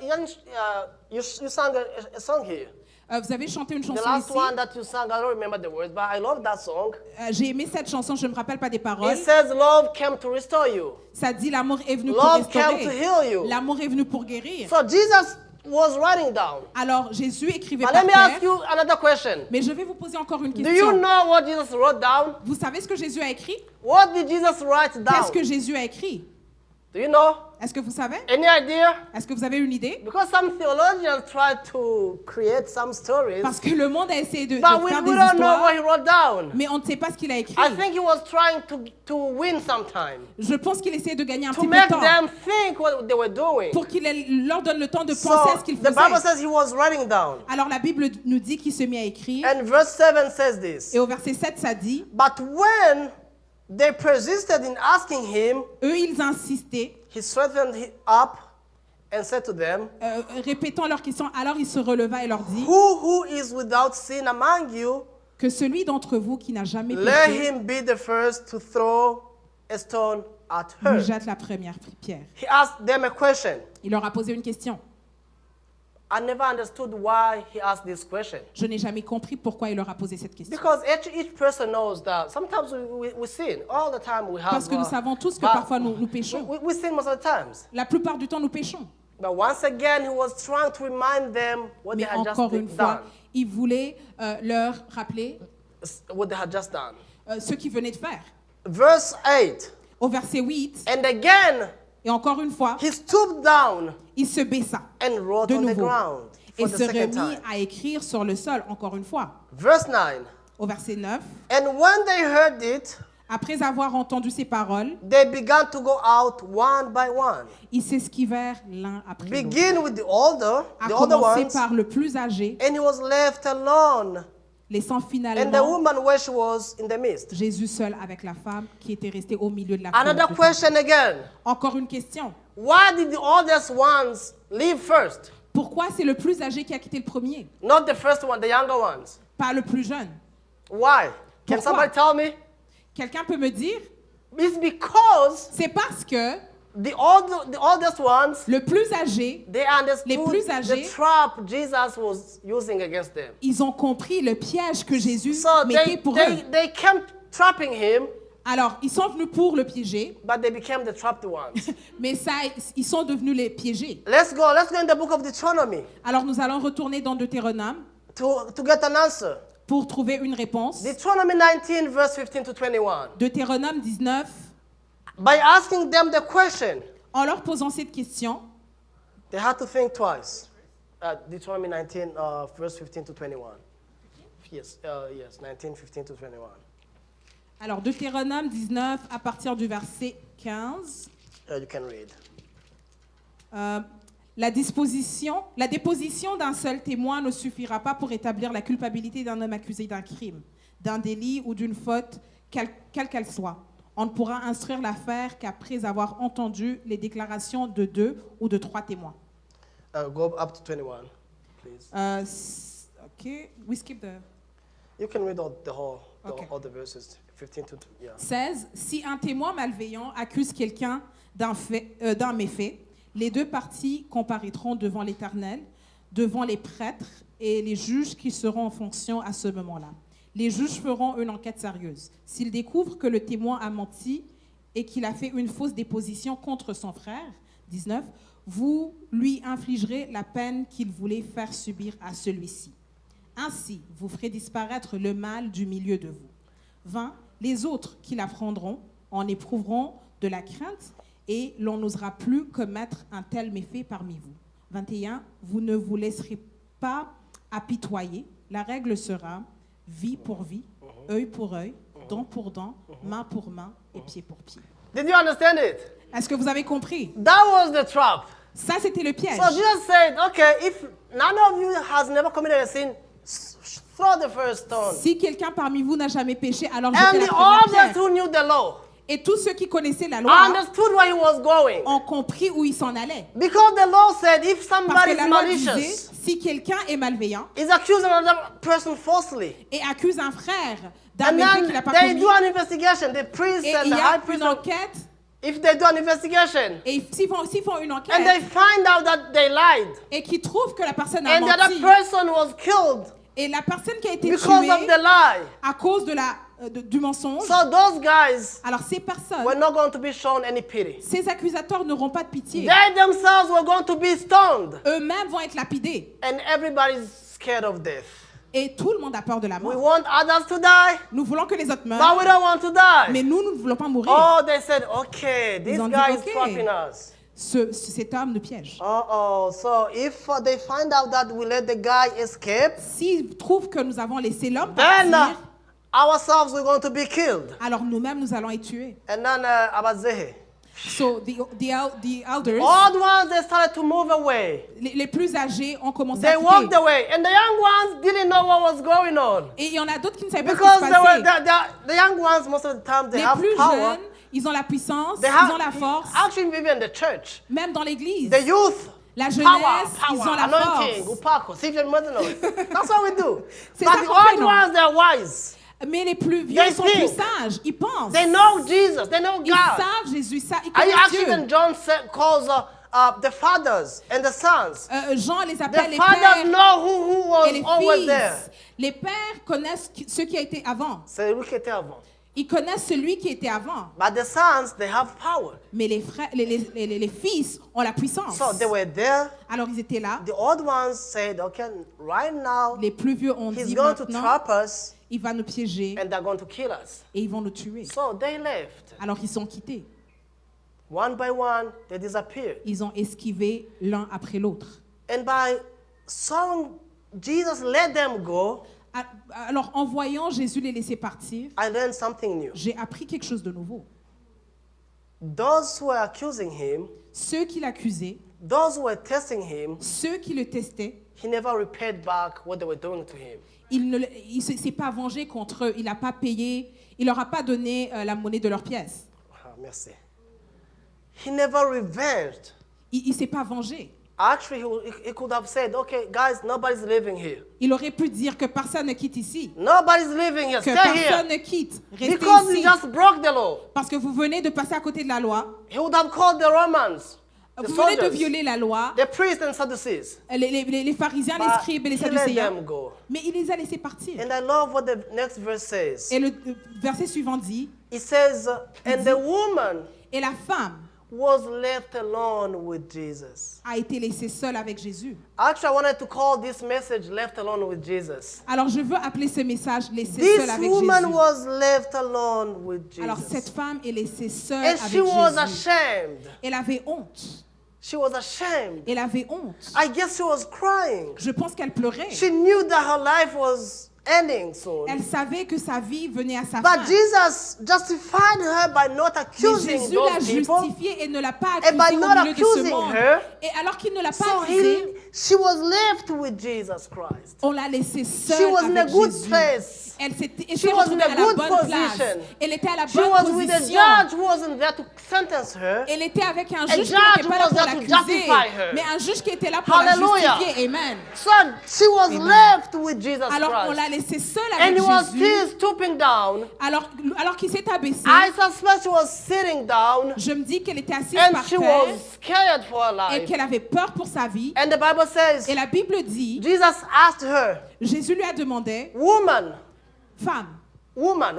you sang a song here.
Vous avez chanté une
The
chanson
last
ici.
one that you sang, I don't remember the words, but I love that song.
J'ai aimé cette chanson, je ne me rappelle pas des paroles.
It says, love came to restore you.
Ça dit l'amour est venu pour
Love came to
restaurer.
heal you.
L'amour est venu pour guérir.
So Jesus was writing down.
Alors Jésus écrivait
But
par
let me ask
terre.
you another question.
Mais je vais vous poser encore une
Do you
question.
know what Jesus wrote down?
Vous savez ce que Jésus a écrit?
What did Jesus write down?
Qu'est-ce que Jésus a écrit?
Do you know?
Est-ce que vous savez?
Any idea?
Est-ce que vous avez une idée?
Because some theologians try to create some stories,
Parce que le monde a essayé de
but we
faire des
don't know what
histoires,
he wrote down.
mais on ne sait pas ce qu'il a écrit.
I think he was trying to win sometime,
Je pense qu'il essayait de gagner un
to
petit peu
make
de temps
them think what they were doing.
pour qu'il leur donne le temps de
So
penser à ce qu'il
the Bible
faisait.
says he was writing down.
Alors la Bible nous dit qu'il se mit à écrire.
And verse 7 says this.
Et au verset 7, ça dit,
But when they persisted in asking him,
eux, ils insistaient,
he straightened up and said to them,
répétant leur question. Alors il se releva et leur dit
who is without sin among you,
que celui d'entre vous qui n'a jamais
let
péché
him be the first to throw a stone at her.
lui jette la première pierre.
He asked them a question.
Il leur a posé une question.
I never understood why he asked this question.
Je n'ai jamais compris pourquoi il leur a posé cette question.
Because each person knows that sometimes we sin. All the time we have.
Parce que nous savons tous que
but
parfois nous péchons.
we sin most of the times.
La plupart du temps, nous péchons.
But once again, he was trying to remind them what
Mais
they had just
encore une fois,
done.
il voulait leur rappeler
What they had just done.
ce qu'ils venaient de faire.
Verse 8.
Au verset 8,
And again,
et encore une fois,
he stooped down
il se baissa
and wrote
de
on the
nouveau
ground
et
for the
se
second
remit
time.
à écrire sur le sol, encore une fois.
Verse 9.
Au verset 9,
And when they heard it,
après avoir entendu ces paroles,
they began to go out one by one.
ils s'esquivèrent l'un après l'autre.
Begin with the older
À
ones,
commencer par le plus âgé,
and he was left alone.
laissant
And the
finalement
woman where she was in the midst.
Jésus seul avec la femme qui était restée au milieu de la
Another
foule.
question again.
Encore une question.
Why did the oldest ones leave first?
Pourquoi c'est le plus âgé qui a quitté le premier,
Not the first one, the younger ones.
pas le plus jeune?
Why? Can
Pourquoi?
somebody tell me?
Quelqu'un peut me dire?
It's because
C'est parce que
the oldest ones,
Le plus âgé,
they
Les
understood
plus âgés,
the trap Jesus was using against them.
ils ont compris le piège que Jésus
So
mettait pour eux.
they kept trapping him,
Alors, ils sont venus pour le piéger,
but they became the trapped ones.
mais ça, ils sont devenus les piégés.
Let's go in the book of Deuteronomy
Alors, nous allons retourner dans Deutéronome
to get an answer.
pour trouver une réponse.
Deuteronomy 19, verse 15 to 21.
Deutéronome 19,
By asking them the question,
en leur posant cette question,
they had to think twice. Deuteronomy 19, verse 15 to 21. Yes, 19, 15 to 21.
alors Deutéronome 19 à partir du verset 15,
You can read.
la déposition d'un seul témoin ne suffira pas pour établir la culpabilité d'un homme accusé d'un crime, d'un délit ou d'une faute, quelle qu'elle soit. On ne pourra instruire l'affaire qu'après avoir entendu les déclarations de 2 ou de 3 témoins.
Go up to 21, please.
Ok, we skip the...
You can read
Okay.
all the verses, 15 to yeah.
16. Si un témoin malveillant accuse quelqu'un d'un méfait, les deux parties comparaîtront devant l'Éternel, devant les prêtres et les juges qui seront en fonction à ce moment-là. Les juges feront une enquête sérieuse. S'ils découvrent que le témoin a menti et qu'il a fait une fausse déposition contre son frère, 19, vous lui infligerez la peine qu'il voulait faire subir à celui-ci. Ainsi, vous ferez disparaître le mal du milieu de vous. 20. Les autres qui l'apprendront en éprouveront de la crainte et l'on n'osera plus commettre un tel méfait parmi vous. 21. Vous ne vous laisserez pas apitoyer. La règle sera vie pour vie, œil pour œil, dent pour dent, main pour main et pied pour pied.
Did you understand it?
Est-ce que vous avez compris?
That was the trap.
Ça, c'était le piège.
So Jesus said, okay, if none of you has never committed a sin, throw the first stone.
Si quelqu'un parmi vous n'a jamais péché, alors
And
jetez la
the
première
others
pierre.
who knew the law
Et tous ceux qui connaissaient la loi
understood where he was going.
ont compris où il s'en allait.
Because the law said if
Parce
somebody
que
is
la loi disait,
malicious,
si quelqu'un est malveillant
is accusing another person falsely,
et accuse un frère d'un
and
méfait
then
qu'il n'a pas
they
commis,
do an investigation, the priest
et
and
il
the
y
high
a
priest,
une enquête,
if they do an investigation,
et s'ils font une
and they
enquête,
find out that they lied,
et qu'ils trouvent que la personne a
and the other
menti,
person was killed
et la personne qui a été
because of
tuée
the lie,
à cause de du mensonge,
so those guys
alors ces personnes,
were not going to be shown any pity.
ces accusateurs n'auront pas de pitié.
They themselves were going to be stoned,
Eux-mêmes vont être lapidés.
and everybody's scared of death.
Et tout le monde a peur de la
We
mort.
want others to die,
Nous voulons que les autres
but
meurent,
we don't want to die.
mais nous ne voulons pas mourir.
Oh, they said, okay, this
Ils ont dit,
guy is
okay.
trapping us.
Cet homme nous piège.
So if they find out that we let the guy escape,
S'ils trouvent que nous avons laissé l'homme
then
partir,
ourselves we're going to be killed.
alors nous-mêmes nous allons être tués.
And then Abazehe.
So the elders,
Old ones, they started to move away.
les plus âgés ont commencé
They
à
walked
quitter.
away, and the young ones didn't know what was going on.
Et il y en a d'autres qui ne savaient pas
Because
ce qui se passait.
the young ones, most of the time, they
Les
have
plus
power.
jeunes, ils ont la puissance,
They
ils ont la force,
actually, even the church,
même dans l'église.
the youth,
La jeunesse,
power,
ils ont la
anointing,
force.
upako, see if you're mother knows. That's what we do.
C'est
But
ça
the
qu'on fait,
old
non?
ones, they're wise.
Mais les plus vieux
They
sont plus
think.
sages, ils pensent.
They know Jesus. They know
Ils
God.
savent Jésus, ils
And
connaissent
actually,
Dieu.
even John calls the fathers and the sons.
Jean les appelle
The
les
fathers
pères
know who was
et les
always there.
fils. Les pères connaissent ce qui a été avant.
C'est lui qui était avant.
Ils connaissent celui qui était avant.
But the sons, they have power.
Mais les frères, les fils ont la puissance.
So they were there.
Alors ils étaient là.
The old ones said, okay, right now,
Les plus vieux ont
he's
dit
going to
maintenant,
trap us
il va nous piéger
and they're going to kill us.
et ils vont nous tuer.
So they left.
Alors ils sont quittés.
One by one, they disappeared.
Ils ont esquivé l'un après l'autre.
And by sawing Jesus let them go,
Alors en voyant Jésus les laisser partir,
I learned something new.
j'ai appris quelque chose de nouveau.
Those who were accusing him,
Ceux qui l'accusaient,
those who were testing him,
ceux qui le testaient,
he never repaid back what they were doing to him.
il ne s'est pas vengé contre eux, il n'a pas payé, il leur a pas donné la monnaie de leurs pièces.
Ah, merci. He never revenged.
Il s'est pas vengé.
Actually, he could have said, okay, guys, nobody's living here.
Il aurait pu dire que personne ne quitte ici.
Nobody's living here.
Que
Stay
personne
here.
ne quitte. Restez
Because he
ici.
just broke the law.
Parce que vous venez de passer à côté de la loi.
He would have called the Romans, the
Vous venez de
soldiers,
violer la loi.
the priests and Sadducees.
Les pharisiens, les
But
scribes et les
he let
sadducéens.
them go.
Mais il les a laissés partir.
And I love what the next verse says.
Et le verset suivant dit,
It says, and the woman
et la femme
was left alone with Jesus.
a été laissée seule avec Jésus.
Actually, I wanted to call this message left alone with Jesus.
Alors je veux appeler ce message laissée
This
seule avec
woman
Jésus.
was left alone with
Alors cette
Jesus.
femme est laissée seule
And
avec
she was
Jésus.
ashamed.
Elle avait honte.
She was ashamed.
Elle avait honte.
I guess she was crying.
Je pense qu'elle pleurait.
She knew that her life was ending soon.
Elle savait que sa vie venait à sa
But
fin.
Jesus justified her by not
Mais
accusing
Jésus l'a
those people.
justifiée et ne l'a pas
And by
accusée au
not
milieu de ce
accusing
monde.
her,
Et alors qu'il ne l'a pas
So
accusée,
she was left with Jesus Christ.
on l'a laissée
She
seule
was in a
avec
good
Jésus.
place.
Elle s'est
She was in
retrouvée
a
à la
good
bonne
position.
place. Elle était à la
She
bonne
was with a
position.
judge who wasn't there to sentence her.
Elle était avec un
A
juge qui
judge
n'était pas là
was
pour
there to
l'accuser,
justify her.
mais un juge qui était là pour
Hallelujah.
la justifier. Amen.
So she was
Amen.
left with Jesus
Alors on
Christ.
l'a laissée seule
And
avec
he was
Jésus.
still stooping down.
Alors qu'il s'est abaissé,
I suspect she was sitting down
je me dis qu'elle était assise
and
par
she
terre
was scared for her
et
life.
qu'elle avait peur pour sa vie.
And the Bible says,
Et la Bible dit,
Jesus asked her,
Jésus lui a demandé,
woman,
femme,
woman.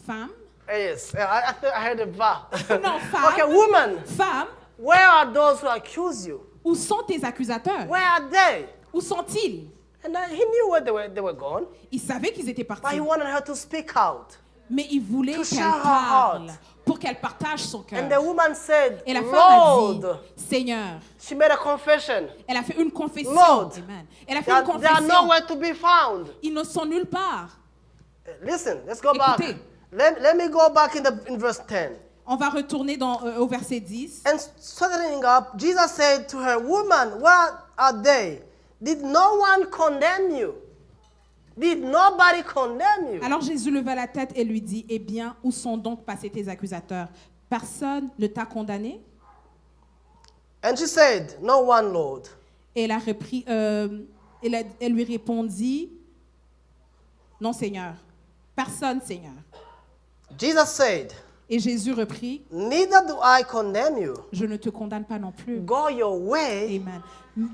femme,
Yes, I heard a va.
non, femme,
Okay, woman,
femme,
where are those who accuse you?
où sont tes accusateurs?
Where are they?
Où sont-ils?
And he knew where they were gone,
Il savait qu'ils étaient
but he
partis,
wanted her to speak out.
mais il voulait
To
qu'elle
share her
parle,
heart.
pour qu'elle partage son
And the
cœur.
woman said,
Et la femme a dit,
Lord,
Seigneur,
she made a confession.
elle a fait une confession.
Lord,
Amen. Elle a fait une
They are
confession.
nowhere to be found.
Ils ne sont nulle part.
Listen, let's go back.
Écoutez.
Let me go back in verse 10.
On va retourner au verset 10.
And starting up, Jesus said to her, woman, where are they? Did no one condemn you? Did nobody condemn you?
Alors Jésus leva la tête et lui dit, eh bien, où sont donc passés tes accusateurs? Personne ne t'a condamné?
And she said, no one, Lord.
Et elle a repris, elle lui répondit, non Seigneur, personne Seigneur.
Jesus said,
Et Jésus reprit,
neither do I condemn you.
je ne te condamne pas non plus.
Go your way.
Amen.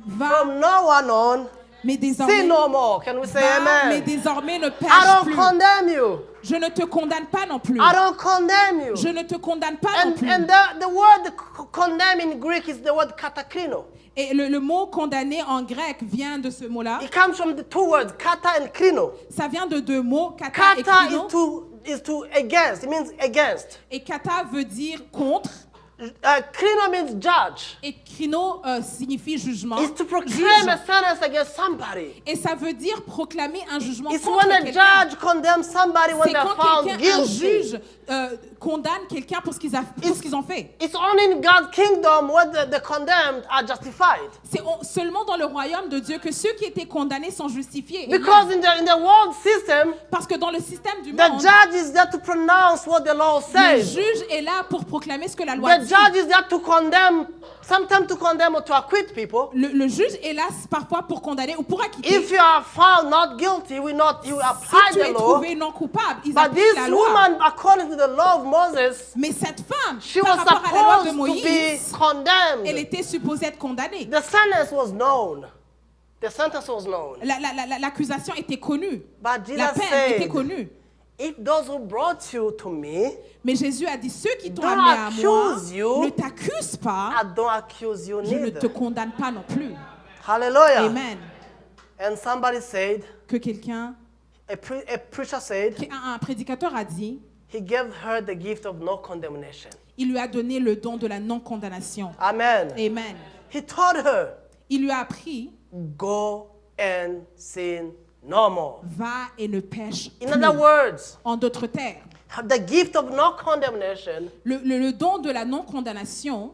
Va,
From now on,
mais
sin
désormais,
no more. Can we say
va, mais
amen?
désormais ne
I
pêche
don't
plus.
condemn you.
Je ne te condamne pas non plus.
I don't condemn you.
Je ne te condamne pas non
And,
plus.
and the word condemn in Greek is the word katakrino.
Et le mot condamné en grec vient de ce mot-là.
It comes from the two words, kata and krino.
Ça vient de deux mots, kata et
Kata
krino.
is to against. It means against.
Et kata veut dire contre.
Krino means judge.
Et krino signifie jugement.
It's to proclaim
Juge.
a sentence against somebody.
Et ça veut dire proclamer un jugement
It's
contre
when a
quelqu'un.
judge condemns somebody when
C'est
they're
quand
found
quelqu'un, un
guilty.
juge, condamne quelqu'un pour ce qu'ils ont fait.
It's only in God's kingdom where the condemned are justified.
C'est seulement dans le royaume de Dieu que ceux qui étaient condamnés sont justifiés.
Because
Amen.
in the world system,
Parce que dans le système du
the
monde,
judge is there to pronounce what the law
le
says.
juge est là pour proclamer ce que la loi
The
dit.
judge is there to condemn, sometimes to condemn or to acquit people.
Le juge est là parfois pour condamner ou pour acquitter.
If you are found not guilty, he will
Si
apply
tu es
the law.
trouvé non coupable, ils
But
appliquent la
this
loi.
woman, according to the law of Moses,
Mais cette femme,
she
par
was
rapport à la loi de
supposed to be
Moïse, elle
condemned.
était supposée être condamnée.
The sentence was known. The sentence was known.
L'accusation était connue.
But
La
Jesus
peine était
said,
connue.
if those who brought you to me,
Mais Jésus a dit, ceux qui t'ont
Don't
amené à moi
accuse you.
ne t'accusent pas,
I don't accuse you
je ne te
neither.
condamne pas non plus.
Hallelujah.
Amen.
And somebody said,
Que quelqu'un,
a preacher said,
un prédicateur a dit,
he gave her the gift of no condemnation.
il lui a donné le don de la non-condamnation.
Amen.
Amen.
He told her,
Il lui a appris,
go and sin no more.
va et ne pêche
In
plus.
other words,
En d'autres termes,
the gift of no condemnation
le don de la non-condamnation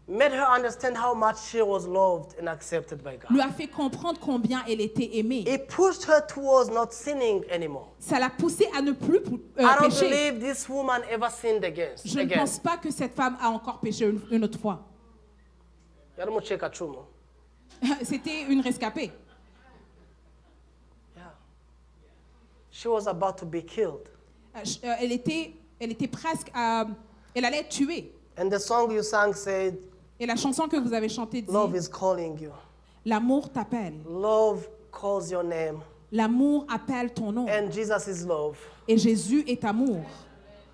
made her understand how much she was loved and accepted by God.
lui a fait comprendre combien elle était aimée.
It pushed her towards not sinning anymore.
Ça l'a poussée à ne plus
I don't
pécher.
believe this woman ever sinned
Je ne pense pas que cette femme a encore péché une autre fois.
Yaramucheka chumo.
C'était une rescapée.
Yeah. She was about to be killed.
Elle était presque... elle allait être tuée.
And the song you sang said,
Et la chanson que vous avez chantée dit,
love is calling you.
l'amour t'appelle.
Love calls your name.
L'amour appelle ton nom.
And Jesus is love.
Et Jésus est amour.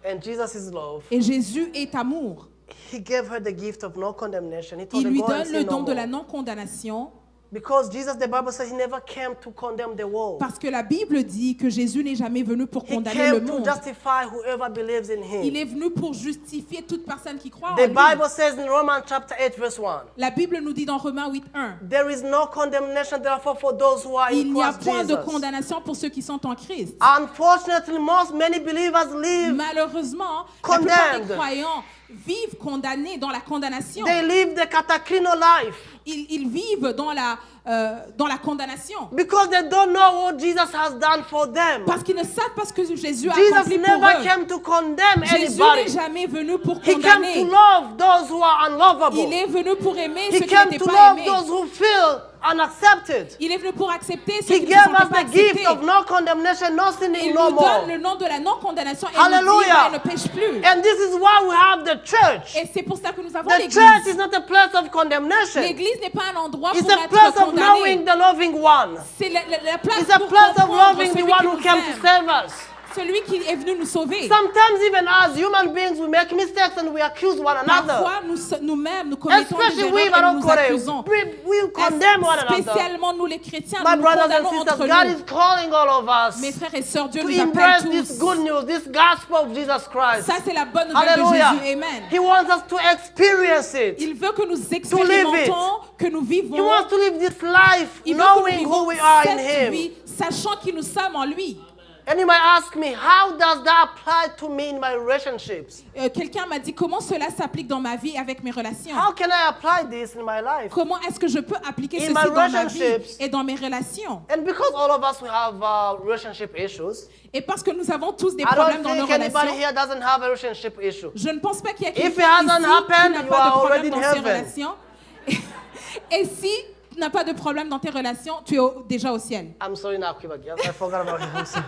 And Jesus is love.
Et Jésus est amour.
He gave her the gift of no condemnation. He told
Il
her,
lui
go and
donne
sin
le
no
don de
more.
la non-condamnation
Because Jesus, the Bible says, he never came to condemn the world.
parce que la Bible dit que Jésus n'est jamais venu pour
He
condamner le
came to
monde.
justify whoever believes in him.
Il est venu pour justifier toute personne qui croit en
The
lui.
Bible says in Romans chapter 8 verse 1,
La Bible nous dit dans Romains 8:1,
there is no condemnation therefore for those who are in
il n'y a
Christ
point de
Jesus.
condamnation pour ceux qui sont en Christ.
Unfortunately, many believers live,
Malheureusement, la plupart
Condemned.
des croyants vivent condamnés dans la condamnation.
they live the katakrino life
Ils vivent dans la condamnation
because they don't know what Jesus has done for them.
parce qu'ils ne savent pas ce que Jésus a
Jesus
accompli pour
never
eux.
came to condemn
Jésus n'est
anybody.
jamais venu pour
He came to
condamner.
love those who are unlovable.
Il est venu pour aimer
He
ceux qui
came
n'étaient
to
pas
love
aimés.
those who feel unaccepted.
Il est venu pour accepter ceux
He
qui ne
gave
sont
us
pas
the gift
acceptés.
of no condemnation, no sinning
Il
no
nous
more.
donne le nom de la non-condamnation et il nous dit
Hallelujah.
il ne pêche plus.
And this is why we have the church.
Et c'est pour ça que nous avons
The church is
l'église.
not a place of condemnation.
L'église n'est pas un endroit
It's
pour
a
être
place of knowing
condamné.
the loving one.
C'est la place
It's a
pour
place of
comprendre
loving the
celui
one
qui
who
nous
came to
aime,
save us.
celui qui est venu nous sauver.
Sometimes even as human beings we make mistakes and we accuse one another.
Parfois, nous-mêmes, nous commettons des
Especially we
erreurs et nous nous
Marokore,
accusons.
we condemn one another.
Spécialement nous les chrétiens,
My
nous nous
brothers and
condamnons
sisters,
entre
God
nous.
is calling all of us
Mes frères et sœurs, Dieu
to
nous
embrace
appelle
this
tous.
good news, this gospel of Jesus Christ.
Ça, c'est la bonne nouvelle
Hallelujah.
de Jésus. Amen.
He wants us to experience it.
Il veut que nous
live it.
expérimentons, que nous
He
vivons.
wants to live this life
Il veut que nous
knowing
vivons
who we are in
cette
Him.
vie, sachant qui nous sommes en lui.
And you might ask me, how does that apply to me in my relationships?
Quelqu'un m'a dit comment cela s'applique dans ma vie avec mes relations.
How can I apply this in my life?
Comment est-ce que je peux appliquer
In
ceci
my
dans ma vie
relationships.
et dans mes relations.
And because all of us we have relationship issues,
Et parce que nous avons tous des
I
problèmes
don't
dans nos
think anybody
relations,
here doesn't have a relationship issue.
je ne pense pas qu'il y a
If
quelqu'un
it hasn't
ici
happened,
qui n'a
you
pas de
are already
problème
in
dans ses
heaven.
relations. Et si tu n'as pas de problème dans tes relations, tu es déjà au ciel.
I'm sorry now, Kibaki. I forgot about it. I'm sorry.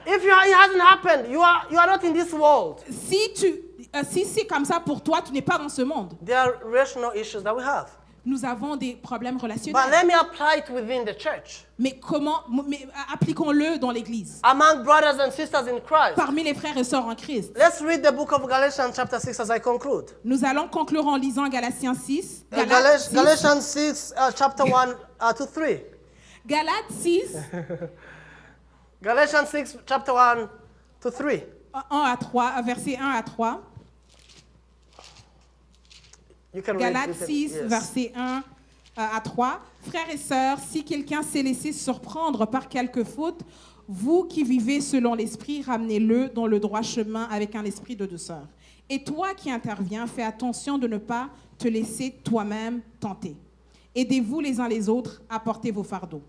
If it hasn't happened, you are not in this world.
Si c'est comme ça pour toi, tu n'es pas dans ce monde.
There are relational issues that we have.
Nous avons des problèmes
But
relationnels.
let me apply it within the church.
Mais appliquons-le dans l'Église,
Among brothers and sisters in Christ.
parmi les frères et sœurs en Christ.
Let's read the book of Galatians chapter 6 as I conclude.
Nous allons conclure en lisant Galatiens 6.
Galatians 6, chapter 1 to 3.
Galates 6,
Galatians 6, chapter 1 to 3.
1 à 3, versets 1 à 3.
You can
Galates
read.
6,
Yes.
versets 1 à 3. Frères et sœurs, si quelqu'un s'est laissé surprendre par quelque faute, vous qui vivez selon l'esprit, ramenez-le dans le droit chemin avec un esprit de douceur. Et toi qui interviens, fais attention de ne pas te laisser toi-même tenter. Aidez-vous les uns les autres à porter vos fardeaux.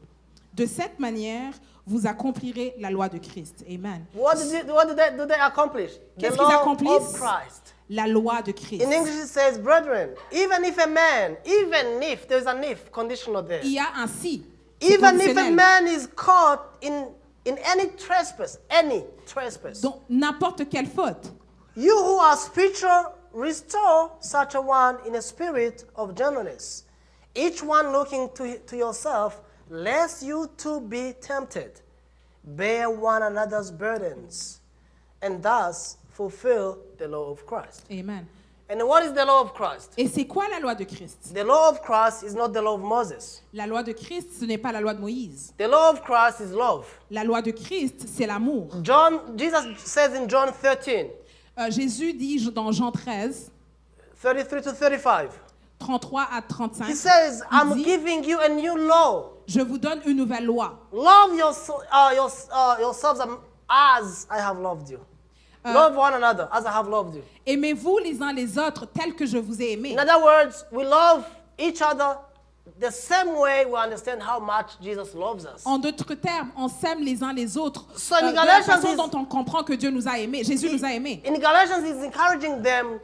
De cette manière, vous accomplirez la loi de Christ. Amen.
What do they accomplish? The
Qu'est-ce qu'ils
law
accomplissent?
of Christ.
La loi de Christ.
In English it says, brethren, even if there's an if conditional there.
Il y a un si. C'est
Even if a
conditionnel.
man is caught in any trespass,
Donc, n'importe quelle faute.
you who are spiritual, restore such a one in a spirit of gentleness, each one looking to yourself, lest you too be tempted. Bear one another's burdens, and thus fulfill the law of Christ.
Amen.
And what is the law of Christ?
Et c'est quoi la loi de Christ?
The law of Christ is not the law of Moses.
La loi de Christ, ce n'est pas la loi de Moïse.
The law of Christ is love.
La loi de Christ, c'est l'amour.
Jesus says in John 13,
Jésus dit dans Jean 13,
33 to 35,
33 à 35,
he says,
il
I'm
dit,
giving you a new law.
je vous donne une nouvelle loi.
Love yourselves as I have loved you. Love one another as I have loved you.
Aimez-vous les uns les autres tels que je vous ai aimés.
In other words, we love each other the same way we understand how much Jesus loves us.
En d'autres termes, on s'aime les uns les autres
So in
de la
Galatians,
façon dont on comprend que Dieu nous a aimés, Jésus nous a aimés.
In Galatians, he's encouraging them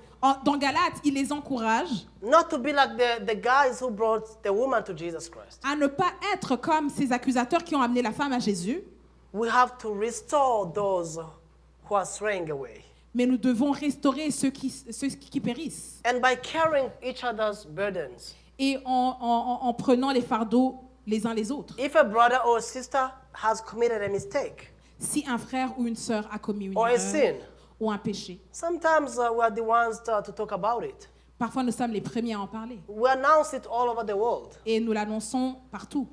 Dans Galates, il les encourage
not to be like the guys who brought the woman to Jesus Christ.
à ne pas être comme ces accusateurs qui ont amené la femme à Jésus,
We have to restore those who are straying away.
mais nous devons restaurer ceux qui périssent.
And by carrying each other's burdens.
Et en prenant les fardeaux les uns les autres.
If a brother or a sister has committed a mistake
Si un frère ou une sœur a commis une
or a
erreur
sin,
ou un péché,
sometimes we are the ones to talk about it.
parfois nous sommes les premiers à en parler.
We announce it all over the world.
Et nous l'annonçons partout.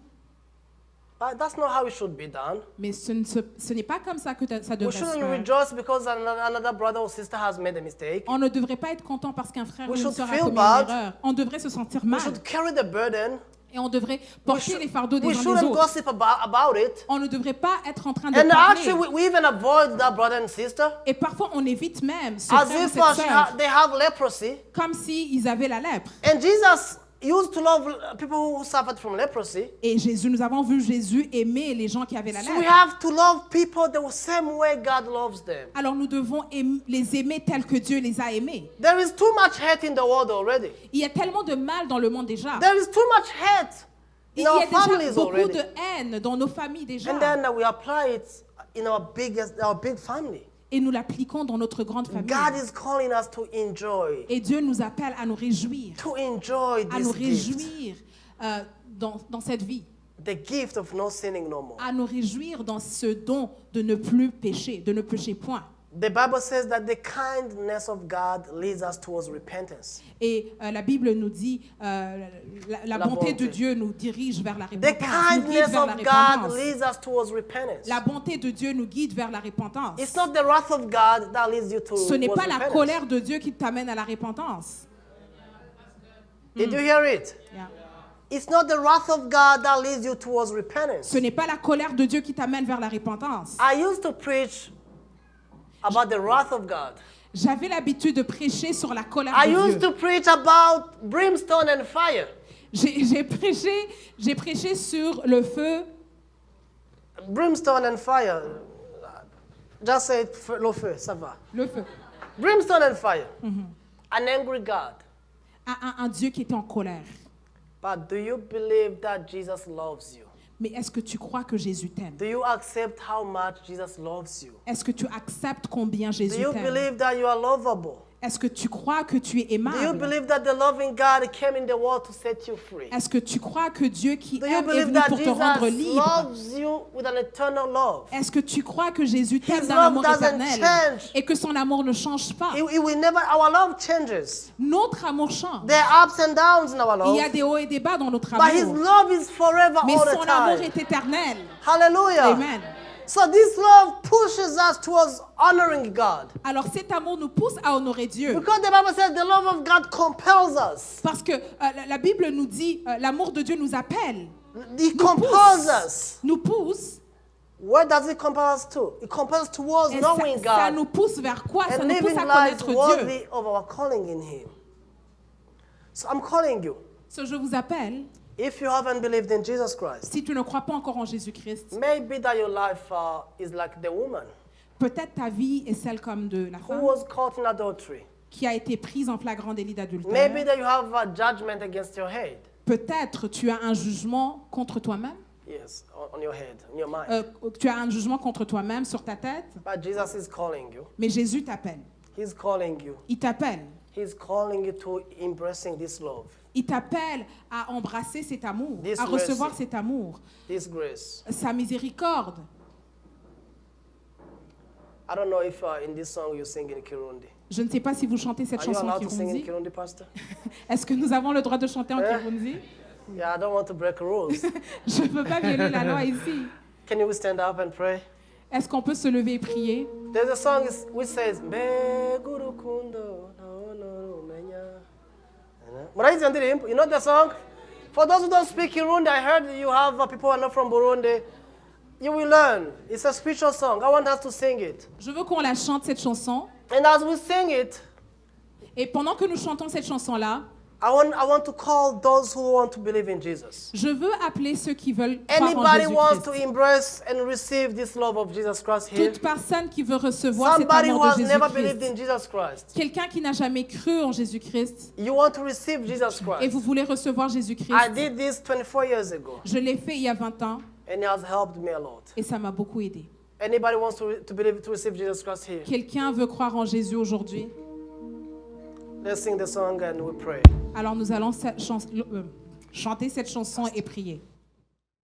But that's not how it should be done.
Mais ce n'est pas comme ça que ça
We
devrait se
shouldn't
faire.
rejoice because another brother or sister has made a mistake.
On ne devrait pas être content parce qu'un frère
We
ou une
should
sœur a
feel
commis
bad.
une erreur. On devrait se sentir
We
mal.
should carry the burden.
Et on devrait
We,
porter les fardeaux des
we
uns des
shouldn't
autres.
gossip about it.
On ne devrait pas être en train de
And actually,
parler.
we even avoid that brother and sister
Et parfois, on évite même ce
as
frère ou
if
cette sœur,
they have leprosy.
comme s'ils avaient la lèpre.
And Jesus used to love people who suffered from leprosy.
Et Jésus, nous avons vu Jésus aimer les gens qui avaient la
So we
lèpre.
have to love people the same way God loves them.
Alors nous devons les aimer tels que Dieu les a aimés.
There is too much hate in the world already.
Il y a tellement de mal dans le monde déjà.
There is too much hate
Il
in
y
our
a déjà
families
beaucoup
already.
de haine dans nos familles déjà.
And then we apply it in our big family.
Et nous l'appliquons dans notre grande famille.
God is calling us to enjoy,
Et Dieu nous appelle à nous réjouir,
to enjoy
à nous
this gift,
réjouir dans cette vie,
the gift of not sinning no more.
à nous réjouir dans ce don de ne plus pécher, de ne pécher point.
The Bible says that the kindness of God leads us towards repentance.
Et la Bible nous dit, la bonté de
bonté.
Dieu nous dirige vers la
The
repentance, nous guide
kindness
vers la
of God
repentance.
leads us towards repentance.
La bonté de Dieu nous guide vers la repentance.
It's not the wrath of God that leads you
Ce n'est
towards
pas la
repentance.
colère de Dieu qui t'amène à la repentance.
Did you hear it?
Yeah.
It's not the wrath of God that leads you towards repentance.
Ce n'est pas la colère de Dieu qui t'amène vers la repentance.
I used to preach about the wrath of God.
J'avais l'habitude de prêcher sur la colère
I
de
used
Dieu.
to preach about brimstone and fire.
J'ai prêché sur le feu,
Brimstone and fire. Just say it, le feu, ça va.
le feu,
Brimstone and fire. An angry God.
un Dieu qui était en colère.
But do you believe that Jesus loves you?
Mais est-ce que tu crois que Jésus t'aime?
Do you accept how much Jesus loves you?
Est-ce que tu acceptes combien
Do
Jésus
you
t'aime?
believe that you are lovable?
Est-ce que tu crois que tu es
Do you
aimable?
believe that the loving God came in the world to set you free?
Est-ce que tu crois que Dieu qui
Do you
aime est
believe
venu
that
pour te rendre
Jesus
libre?
loves you with an eternal love?
Est-ce que tu crois que Jésus t'aime
His
d'un
love
amour
doesn't
éternel
change.
et que son amour ne change pas?
It will never, our love changes.
Notre amour change.
There are ups and downs in our
Il y
love.
a des hauts et des bas dans notre
But His
amour.
love is forever
Mais
all
son
the
amour
time.
est éternel.
Hallelujah.
Amen.
So this love pushes us towards honoring God.
Alors cet amour nous pousse à honorer Dieu.
Because the Bible says the love of God compels us.
Parce que la Bible nous dit, l'amour de Dieu nous appelle,
He
nous
compels us.
nous pousse.
Where does it compel us to? It compels towards
Et
knowing
ça
God
nous pousse vers quoi? Ça
and
nous pousse
living
à
lives
connaître Dieu.
worthy of our calling in Him. So I'm calling you.
Ce je vous appelle,
If you haven't believed in Jesus Christ,
si tu ne crois pas encore en Jésus-Christ,
maybe that your life is like the woman
peut-être ta vie est celle comme de la
who
femme
was caught in adultery.
qui a été prise en flagrant délit d'adultère.
Maybe that you have a judgment against your head.
Peut-être tu as un jugement contre toi-même.
Yes, on your head, on your mind.
Tu as un jugement contre toi-même sur ta tête.
But Jesus is calling you.
Mais Jésus t'appelle.
He's calling you.
Il t'appelle.
He's calling you to embracing this love,
Il t'appelle à embrasser cet amour,
This
à recevoir
mercy.
cet amour,
this grace.
sa miséricorde.
I don't know if in this song you sing in Kirundi.
Je ne sais pas si vous chantez cette
Are you
chanson en
allowed to sing in
Kirundi.
Kirundi, Pastor?
Est-ce que nous avons le droit de chanter en
Eh?
Kirundi?
Yeah, I don't want to break rules.
Je ne peux pas violer la loi ici.
Can you stand up and pray?
Est-ce qu'on peut se lever et prier?
There's a song which says, "Mbe gurukundo naono umenya." Muraizi iyo ndirimbo? You know the song? For those who don't speak Kirundi, I heard you have people who are not from Burundi. You will learn. It's a spiritual song. I want us to sing it.
Je veux qu'on la chante, cette chanson.
And as we sing it,
Et pendant que nous chantons cette chanson-là,
I want to call those who want to believe in Jesus.
Je veux appeler ceux qui veulent croire en
Anybody wants to
Jésus-Christ.
embrace and receive this love of Jesus Christ here?
Toute personne qui veut recevoir cet
Somebody who
amour
has
de
never believed
Jésus-Christ.
in Jesus Christ.
Quelqu'un qui n'a jamais cru en Jésus-Christ
You want to receive Jesus
et
Christ.
vous voulez recevoir
I
Jésus-Christ.
did this 24 years ago,
Je l'ai fait il y a 20 ans
and it has helped me a lot.
et ça m'a beaucoup aidé.
Anybody wants to believe to receive Jesus Christ here?
Quelqu'un veut croire en Jésus aujourd'hui?
Let's sing the song and we pray.
Alors nous allons chanter cette chanson et prier.